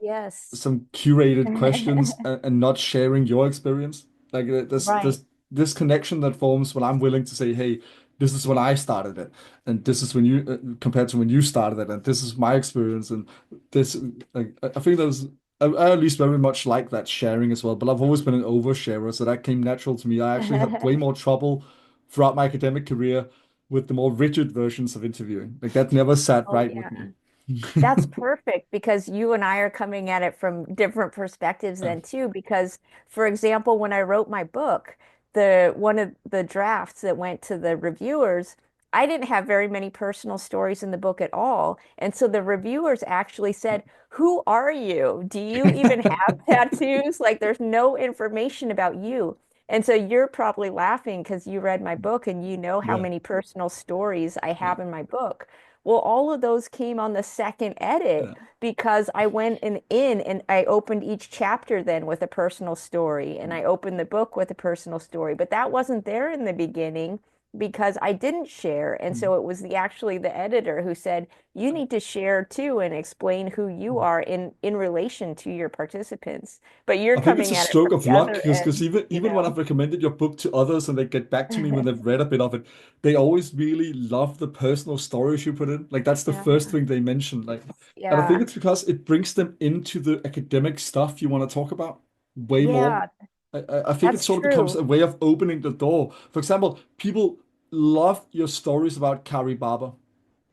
Yes. some curated questions and not sharing your experience. Like this Right. this this connection that forms when I'm willing to say, hey, this is when I started it, and this is when you compared to when you started it, and this is my experience, and this like I think there's I at least very much like that sharing as well. But I've always been an oversharer, so that came natural to me. I actually had way more trouble throughout my academic career with the more rigid versions of interviewing. Like that never sat Oh, right with yeah. me. That's perfect because you and I are coming at it from different perspectives Yeah. then too. Because, for example, when I wrote my book, the one of the drafts that went to the reviewers, I didn't have very many personal stories in the book at all. And so the reviewers actually said, who are you? Do you even have tattoos? Like there's no information about you. And so you're probably laughing because you read my book and you know how Yeah. many personal stories I Yeah. have in my book. Well, all of those came on the second edit Yeah. because I went in and I opened each chapter then with a personal story, and I opened the book with a personal story. But that wasn't there in the beginning because I didn't share. And Mm. so it was actually the editor who said, you need to share too and explain who you are in relation to your participants. But you're I think it's a coming at it stroke from of the luck other because end, even when I've recommended your book to others and they get back to me when they've read a bit of it, they always really love the personal stories you put in. Like that's the first Yeah. thing they mention. Like, and I think Yeah. it's because it brings them into the academic stuff you want to talk about way more. Yeah, I think it that's sort of becomes true. a way of opening the door. For example, people love your stories about Kari Barber.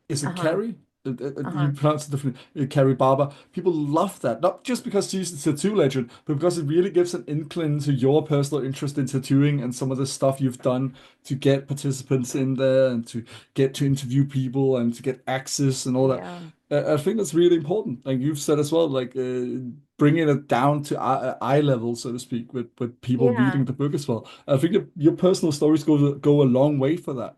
Is it Uh-huh. Carrie? You Uh-huh. pronounce it differently. Carrie Barber. People love that, not just because she's a tattoo legend, but because it really gives an inkling to your personal interest in tattooing and some of the stuff you've done to get participants in there and to get to interview people and to get access and all that. Yeah. I think that's really important. Like you've said as well, like bringing it down to eye level, so to speak, with people Yeah. reading the book as well. I think your personal stories go a long way for that.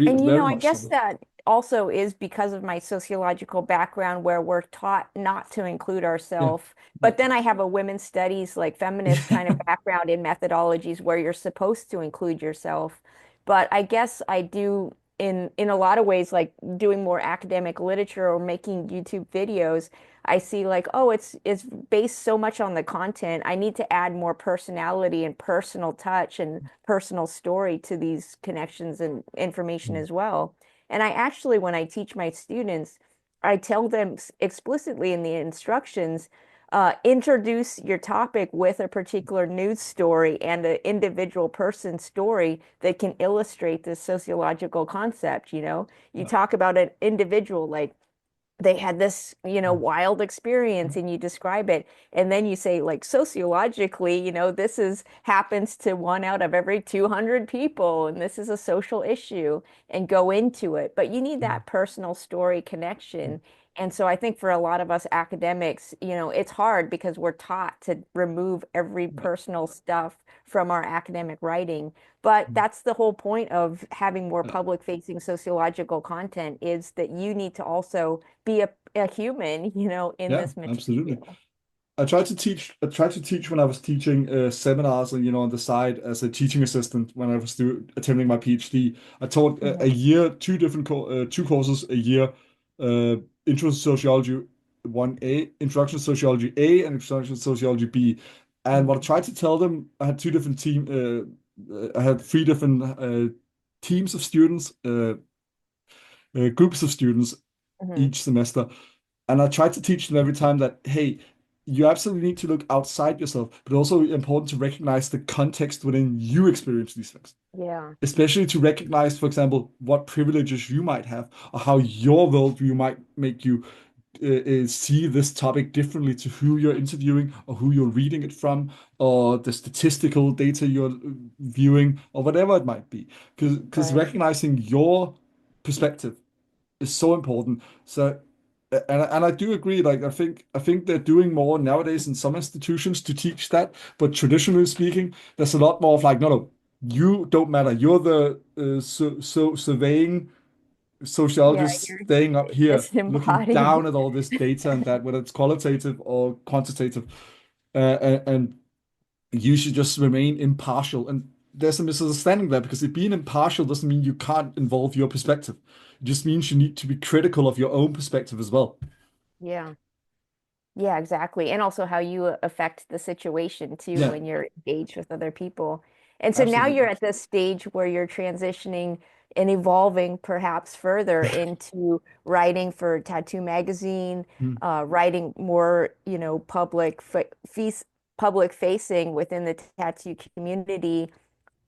And Very I much guess so. that also is because of my sociological background where we're taught not to include Yeah. ourselves. Yeah. But then I have a women's studies, like feminist kind of background in methodologies where you're supposed to include yourself. But I guess I do in a lot of ways, like doing more academic literature or making YouTube videos, I see like, oh, it's based so much on the content. I need to add more personality and personal touch and personal story to these connections and information Mm. as well. And I actually, when I teach my students, I tell them explicitly in the instructions, introduce your topic with a particular news story and an individual person's story that can illustrate this sociological concept. You Yeah. talk about an individual, like they had this, Mm. wild experience and you describe it. And then you say, like, sociologically, this is happens to one out of every 200 people, and this is a social issue, and go into it. But you need Mm. that personal story Mm. connection. And so I think for a lot of us academics, it's hard because we're taught to remove every Yeah. personal stuff from our academic writing. But Mm. that's the whole point of having more Yeah. public-facing sociological content is that you need to also be a human, in Yeah, this absolutely. material. I tried to teach when I was teaching seminars and on the side as a teaching assistant when I was attending my PhD. I taught a Mhm, year, two courses a year, uh, Intro to Sociology 1A, Introduction to Sociology A, and Introduction to Sociology B. And what I mhm, tried to tell them, I had I had three different teams of students, groups of students mhm, each semester. And I try to teach them every time that, hey, you absolutely need to look outside yourself, but also important to recognize the context within you experience these things. Yeah, Especially to recognize, for example, what privileges you might have, or how your worldview might make you see this topic differently to who you're interviewing, or who you're reading it from, or the statistical data you're viewing, or whatever it might be. Because right. recognizing your perspective is so important. So, and I do agree. Like I think they're doing more nowadays in some institutions to teach that. But traditionally speaking, there's a lot more of like, no, no, you don't matter. You're the surveying Yeah, sociologist you're staying up here, looking down disembodied. at all this data and that, whether it's qualitative or quantitative, and you should just remain impartial. And there's a misunderstanding there because being impartial doesn't mean you can't involve your perspective. It just means you need to be critical of your own perspective as well. Yeah. Yeah, exactly. And also how you affect the situation too Yeah, when you're engaged with other people. And so now you're absolutely. at this stage where you're transitioning and evolving perhaps further into writing for Tattoo Magazine, Mm. writing more, public facing within the tattoo community,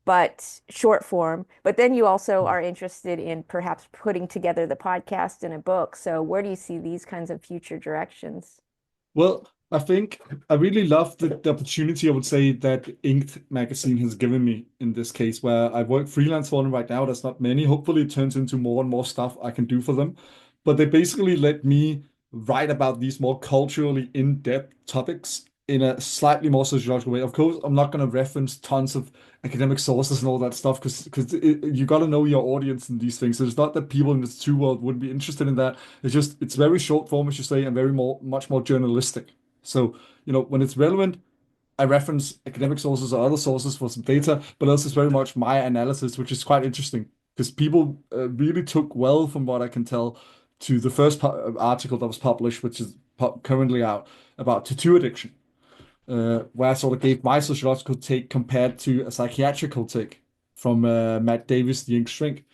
but short form. But then you also are interested in perhaps putting together the podcast in a book. So where do you see these kinds of future directions? Well, I think I really love the opportunity, I would say, that Inked magazine has given me in this case, where I work freelance for them right now. There's not many. Hopefully, it turns into more and more stuff I can do for them. But they basically let me write about these more culturally in-depth topics in a slightly more sociological way. Of course, I'm not going to reference tons of academic sources and all that stuff because you got to know your audience and these things. So it's not that people in the tattoo world wouldn't be interested in that. It's just it's very short form, as you say, and much more journalistic. So, when it's relevant, I reference academic sources or other sources for some data, but else it's very much my analysis, which is quite interesting because people really took well, from what I can tell, to the first article that was published, which is currently out about tattoo addiction, where I sort of gave my sociological take compared to a psychiatrical take from Matt Davis, The Ink Shrink.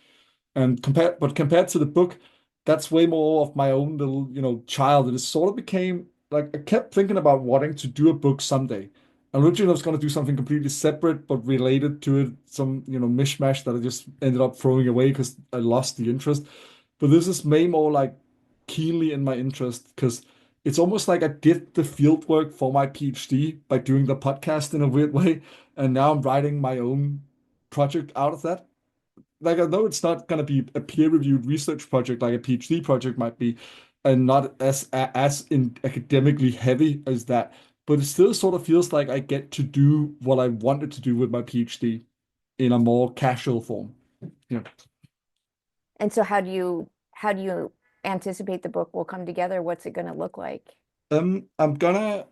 And compared to the book, that's way more of my own little, child. And it sort of became like I kept thinking about wanting to do a book someday. And originally I was going to do something completely separate, but related to it, some, mishmash that I just ended up throwing away because I lost the interest. But this is way more like keenly in my interest because it's almost like I did the field work for my PhD by doing the podcast in a weird way. And now I'm writing my own project out of that. Like I know it's not going to be a peer-reviewed research project like a PhD project might be, and not as in academically heavy as that, but it still sort of feels like I get to do what I wanted to do with my PhD in a more casual form. Yeah. And so how do you anticipate the book will come together? What's it going to look like? I'm gonna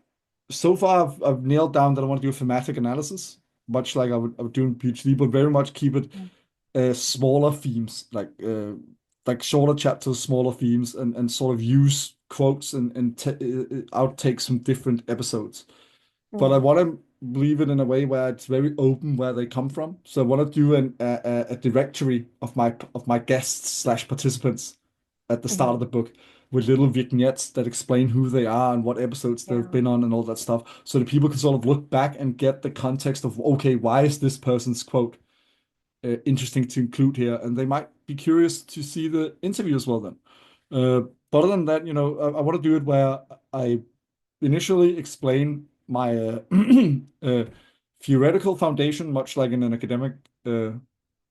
so far I've nailed down that I want to do a thematic analysis, much like I would do in PhD, but very much keep it smaller themes, like shorter chapters, smaller themes, and sort of use quotes and outtakes from different episodes. But I Mm-hmm. want to leave it in a way where it's very open where they come from. So I want to do a directory of my guests slash participants at the start Hmm. of the book with little vignettes that explain who they are and what episodes they've Yeah. been on and all that stuff, so that people can sort of look back and get the context of, okay, why is this person's quote interesting to include here, and they might be curious to see the interview as well then. But other than that, I want to do it where I initially explain my uh, theoretical foundation, much like in an academic uh,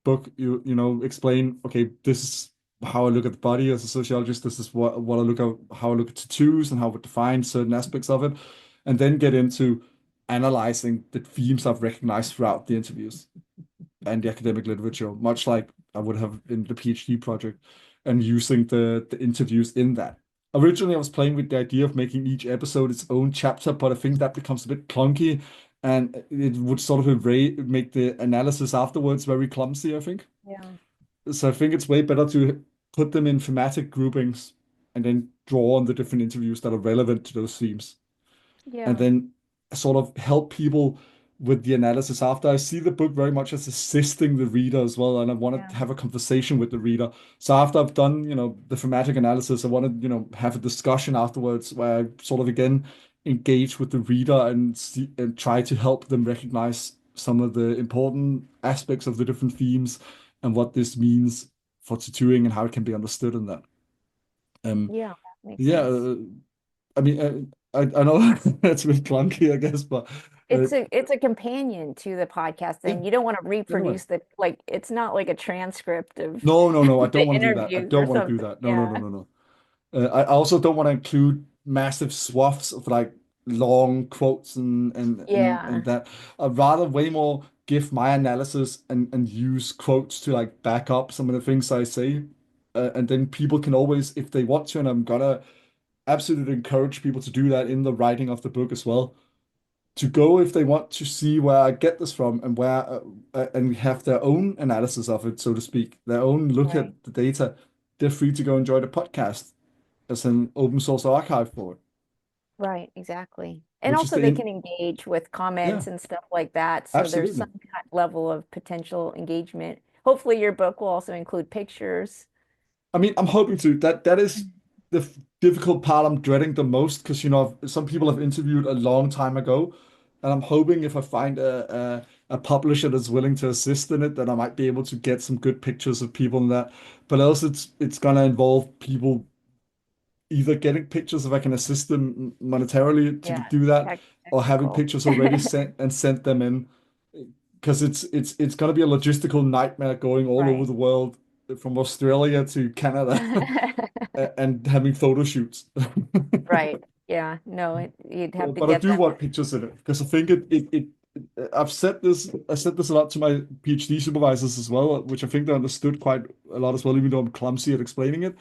book. Explain, okay, this is how I look at the body as a sociologist. This is what I look at, how I look at tattoos and how I define certain aspects of it, and then get into analyzing the themes I've recognized throughout the interviews and the academic literature, much like I would have in the PhD project, and using the interviews in that. Originally, I was playing with the idea of making each episode its own chapter, but I think that becomes a bit clunky, and it would sort of make the analysis afterwards very clumsy, I think. Yeah. So I think it's way better to put them in thematic groupings and then draw on the different interviews that are relevant to those themes, and Yeah. then sort of help people with the analysis after. I see the book very much as assisting the reader as well, and I want Yeah. to have a conversation with the reader. So after I've done, the thematic analysis, I want to, have a discussion afterwards where I sort of again engage with the reader and see, and try to help them recognize some of the important aspects of the different themes and what this means for tattooing and how it can be understood in that. Um, Yeah, that makes yeah, sense. I mean, I know it's a bit clunky, I guess, but uh, It's a companion to the podcast, yeah, and you don't want to in a way. reproduce like it's not like a transcript of No, no, no, I don't the want to do that. I interviews don't or want to do something. that. No, no, no, Yeah. no, no. I also don't want to include massive swaths of like long quotes and Yeah. that. I'd rather way more give my analysis and use quotes to like back up some of the things I say. And then people can always, if they want to, and I'm gonna absolutely encourage people to do that in the writing of the book as well, to go if they want to see where I get this from and where and have their own analysis of it, so to speak, their own look Right. at the data. They're free to go enjoy the podcast as an open source archive for it, Right, exactly. And which is also the they in can engage with yeah, comments and stuff like that. So there's some absolutely. level of potential engagement. Hopefully your book will also include pictures. I mean, I'm hoping to. That is the difficult part I'm dreading the most because some people have interviewed a long time ago, and I'm hoping if I find a publisher that's willing to assist in it, that I might be able to get some good pictures of people in that. But else, it's gonna involve people either getting pictures if I can assist them monetarily to Yeah, do that, or having technical. pictures already sent and sent them in, because it's gonna be a logistical nightmare going all over Right. the world from Australia to Canada and having photo shoots. Right. Yeah. No, you'd have to But I get do them. want pictures in it because I think I said this a lot to my PhD supervisors as well, which I think they understood quite a lot as well, even though I'm clumsy at explaining it.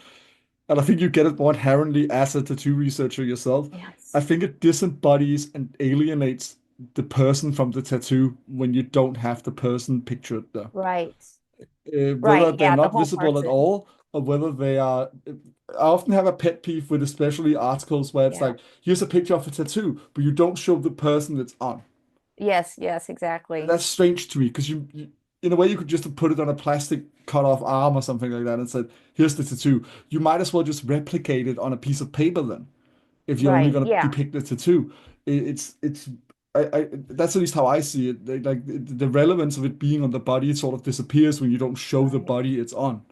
And I think you get it more inherently as a tattoo researcher yourself. I Yes. think it disembodies and alienates the person from the tattoo when you don't have the person pictured there. Right. Whether Right. they're Yeah, the not whole visible at person. all or whether they are. I often have a pet peeve with especially articles where it's Yeah. like, here's a picture of a tattoo, but you don't show the person it's on. Yes, yes, exactly. That's strange to me because in a way, you could just have put it on a plastic cut off arm or something like that and said, here's the tattoo. You might as well just replicate it on a piece of paper then, if you're only Right. going to Yeah. depict the tattoo. It's that's at least how I see it. Like the relevance of it being on the body, it sort of disappears when you don't show the Right. body it's on.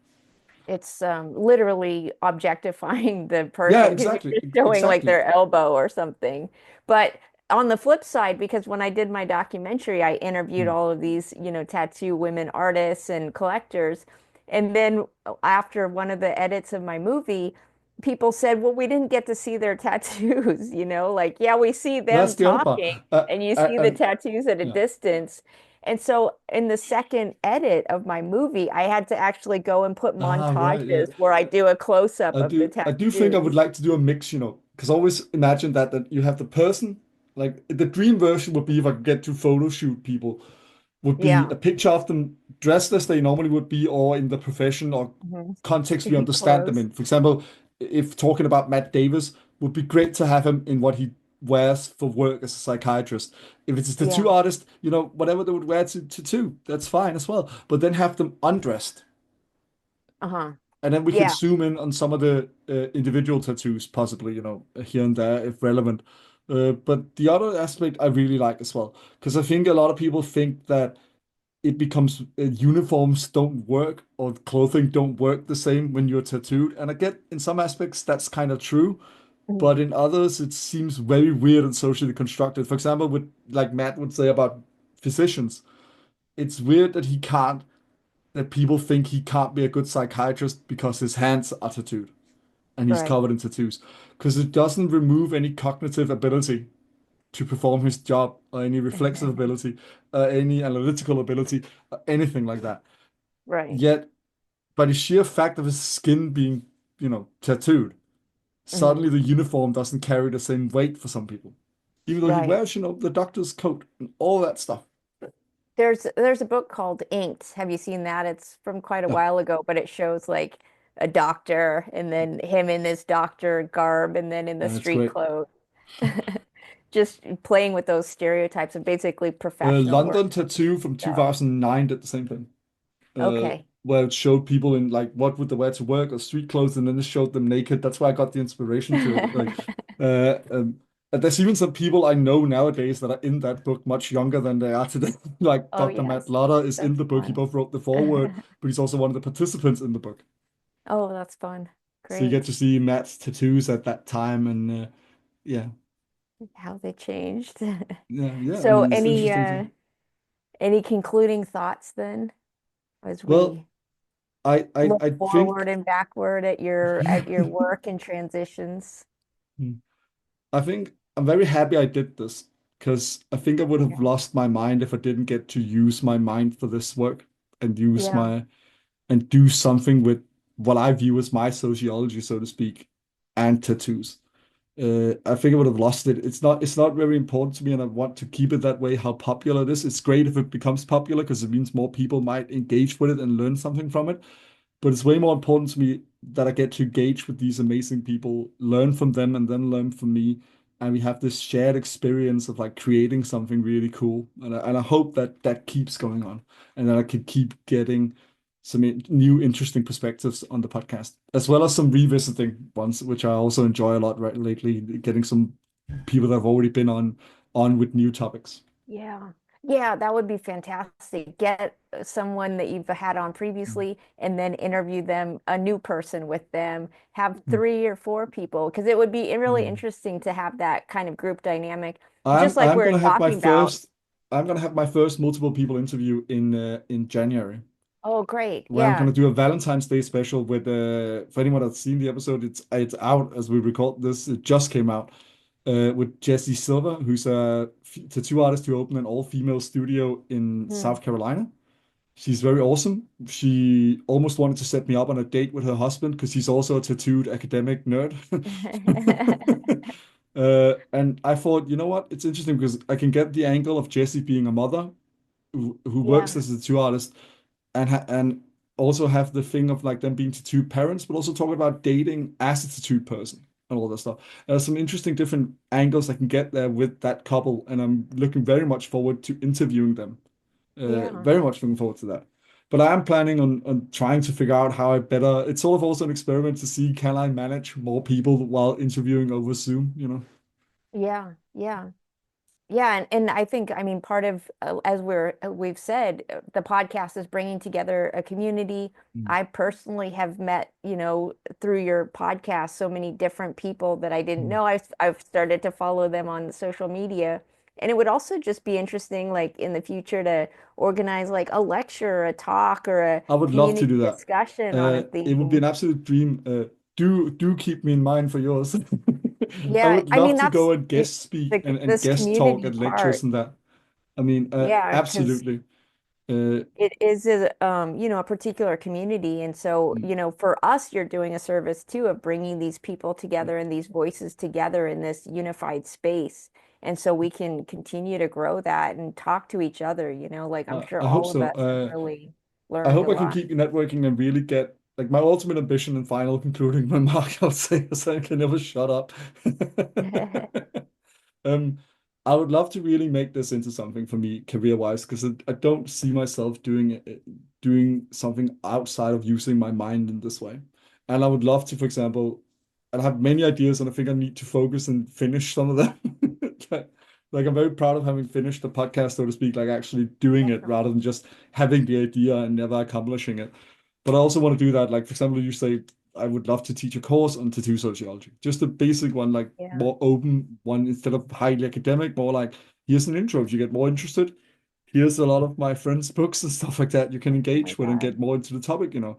It's literally objectifying the Yeah, person because exactly, you're just showing like exactly. their elbow or something. But on the flip side, because when I did my documentary, I interviewed Mm. all of these, tattoo women artists and collectors. And then after one of the edits of my movie, people said, well, we didn't get to see their tattoos, like, yeah, we see That's them the other part. talking and you see the And tattoos at a yeah. distance. And so in the second edit of my movie, I had to actually go and put Ah, right, yeah. montages where I do a close-up of the I do think I would tattoos. like to do a mix, because I always imagine that you have the person, like the dream version would be if I could get to photo shoot people, would be Yeah. a picture of them dressed as they normally would be or in the profession or Mhm. context we understand them Clothes. in. For example, if talking about Matt Davis, would be great to have him in what he wears for work as a psychiatrist. If it's a tattoo Yeah. artist, whatever they would wear to tattoo, that's fine as well. But then have them undressed. Uh-huh. And then we can Yeah. zoom in on some of the individual tattoos, possibly, here and there if relevant. But the other aspect I really like as well, because I think a lot of people think that it becomes uniforms don't work or clothing don't work the same when you're tattooed. And I get in some aspects that's kind of true, Mhm. but in others it seems very weird and socially constructed. For example, with like Matt would say about physicians, it's weird that people think he can't be a good psychiatrist because his hands are tattooed and he's Right. covered in tattoos. Because it doesn't remove any cognitive ability to perform his job or any reflexive ability, any analytical ability, anything like that. Right. Yet, by the sheer fact of his skin being, tattooed, Mhm. suddenly the uniform doesn't carry the same weight for some people. Even though he Right. wears, the doctor's coat and all that stuff. There's a book called Inked. Have you seen that? It's from quite a No, while ago, but it shows like a doctor and then him in his doctor garb and then in the and it's street great. clothes. just playing with those stereotypes of basically professional work. London Tattoo from So, 2009 did the same thing. okay. Where it showed people in like what would they wear to work or street clothes, and then it showed them naked. That's why I got the inspiration to it. Like, and there's even some people I know nowadays that are in that book much younger than they are today. Like Oh, Dr. Matt yes. Lotter is in That's the book. He fun. both wrote the foreword, but he's also one of the participants in the book. Oh, that's fun. So you get to Great. see Matt's tattoos at that time, and yeah, How they changed. yeah, yeah. I So mean, it's interesting to. any concluding thoughts then as Well, we look I forward think. and backward at your work and transitions? I think I'm very happy I did this because I think I would have Yeah. lost my mind if I didn't get to use my mind for this work and use Yeah. my and do something with what I view as my sociology, so to speak, and tattoos. I think I would have lost it. It's not very important to me, and I want to keep it that way. How popular it is. It's great if it becomes popular because it means more people might engage with it and learn something from it. But it's way more important to me that I get to engage with these amazing people, learn from them, and then learn from me. And we have this shared experience of like creating something really cool. And I hope that that keeps going on and that I can keep getting some new, interesting perspectives on the podcast, as well as some revisiting ones, which I also enjoy a lot right lately, getting some people that have already been on with new topics. Yeah. Yeah, that would be fantastic. Get someone that you've had on previously and then interview them, a new person with them. Have Mm. 3 or 4 people because it would be really Mm. interesting to have that kind of group dynamic, just I'm like I'm we're gonna have my talking about. first I'm gonna have my first multiple people interview in January, Oh, great. where I'm Yeah. gonna do a Valentine's Day special with for anyone that's seen the episode, it's out as we record this. It just came out with Jessie Silver, who's a tattoo artist who opened an all-female studio in Hmm. South Carolina. She's very awesome. She almost wanted to set me up on a date with her husband because he's also a tattooed academic nerd. And I thought, you know what? It's interesting because I can get the angle of Jessie being a mother who works Yeah. as a tattoo artist and also have the thing of like them being tattooed parents, but also talk about dating as a tattooed person and all that stuff. There's some interesting different angles I can get there with that couple, and I'm looking very much forward to interviewing them. Yeah. Very much looking forward to that. But I am planning on trying to figure out how I better. It's sort of also an experiment to see can I manage more people while interviewing over Zoom, you know? Yeah. Yeah. Yeah, and I think, I mean, part of, as we've said, the podcast is bringing together a community. Mm. I personally have met, through your podcast, so many different people that I didn't Mm. know. I've started to follow them on social media, and it would also just be interesting, like in the future, to organize like a lecture, a talk, or a I would love to community do that. discussion on a It would be an theme. absolute dream. Do keep me in mind for yours. I Yeah, would I love mean, to that's go and guest speak and this guest talk community at lectures part. and that. I mean, Yeah, because absolutely. Uh, it is a particular community, and so for us you're doing a service too of bringing these people together and these voices together in this unified space, and so we can continue to grow that and talk to each other, like I'm sure I hope all of so. us have really I learned hope a I can lot. keep networking and really get like my ultimate ambition and final concluding remark, I'll say, is I can never shut up. Um, I would love to really make this into something for me career-wise because I don't see myself doing something outside of using my mind in this way. And I would love to, for example, I have many ideas and I think I need to focus and finish some of them. Like, like I'm very proud of having finished the podcast, so to speak, like actually doing it rather than just having the idea and never accomplishing it. But I also want to do that. Like, for example, you say, I would love to teach a course on tattoo sociology, just a basic one, like Yeah. more open one instead of highly academic, more like, here's an intro. If you get more interested, here's a lot of my friends' books and stuff like that you can Oh my engage with and God. get more into the topic, you know.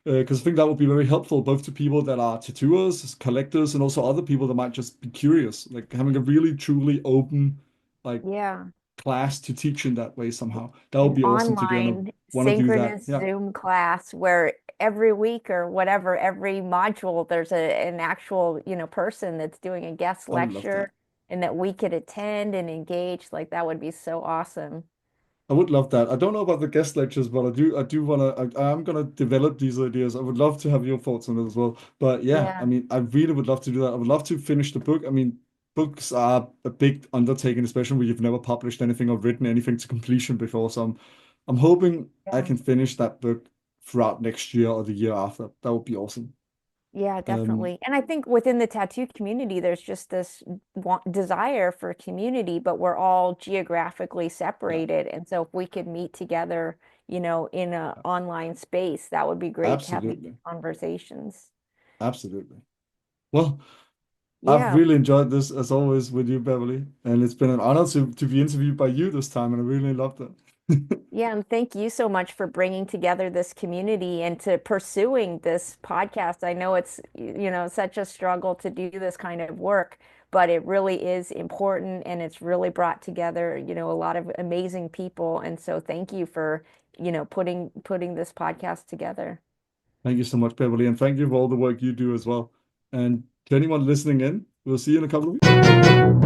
Because I think that would be very helpful both to people that are tattooers, collectors, and also other people that might just be curious. Like having a really truly open, like Yeah. class to teach in that way somehow. That would An be awesome to do, and I online want to do that. synchronous Yeah, Zoom class where every week or whatever, every module, there's an actual, person that's doing a guest I would love that. lecture and that we could attend and engage. Like that would be so awesome. I would love that. I don't know about the guest lectures, but I do want to, I am going to develop these ideas. I would love to have your thoughts on it as well. But yeah, I Yeah. mean, I really would love to do that. I would love to finish the book. I mean, books are a big undertaking, especially when you've never published anything or written anything to completion before. So I'm hoping I Yeah. can finish that book throughout next year or the year after. That would be awesome. Yeah, Um, definitely. And I think within the tattoo community, there's just this desire for community, but we're all geographically yeah, separated. And so if we could meet together, in an yeah, online space, that would be great to have these absolutely, conversations. absolutely. Well, I've Yeah. really enjoyed this as always with you, Beverly, and it's been an honor to be interviewed by you this time, and I really loved it. Yeah, and thank you so much for bringing together this community and to pursuing this podcast. I know it's, such a struggle to do this kind of work, but it really is important and it's really brought together, a lot of amazing people. And so thank you for, putting this podcast together. Thank you so much, Beverly, and thank you for all the work you do as well. And to anyone listening in, we'll see you in a couple of weeks.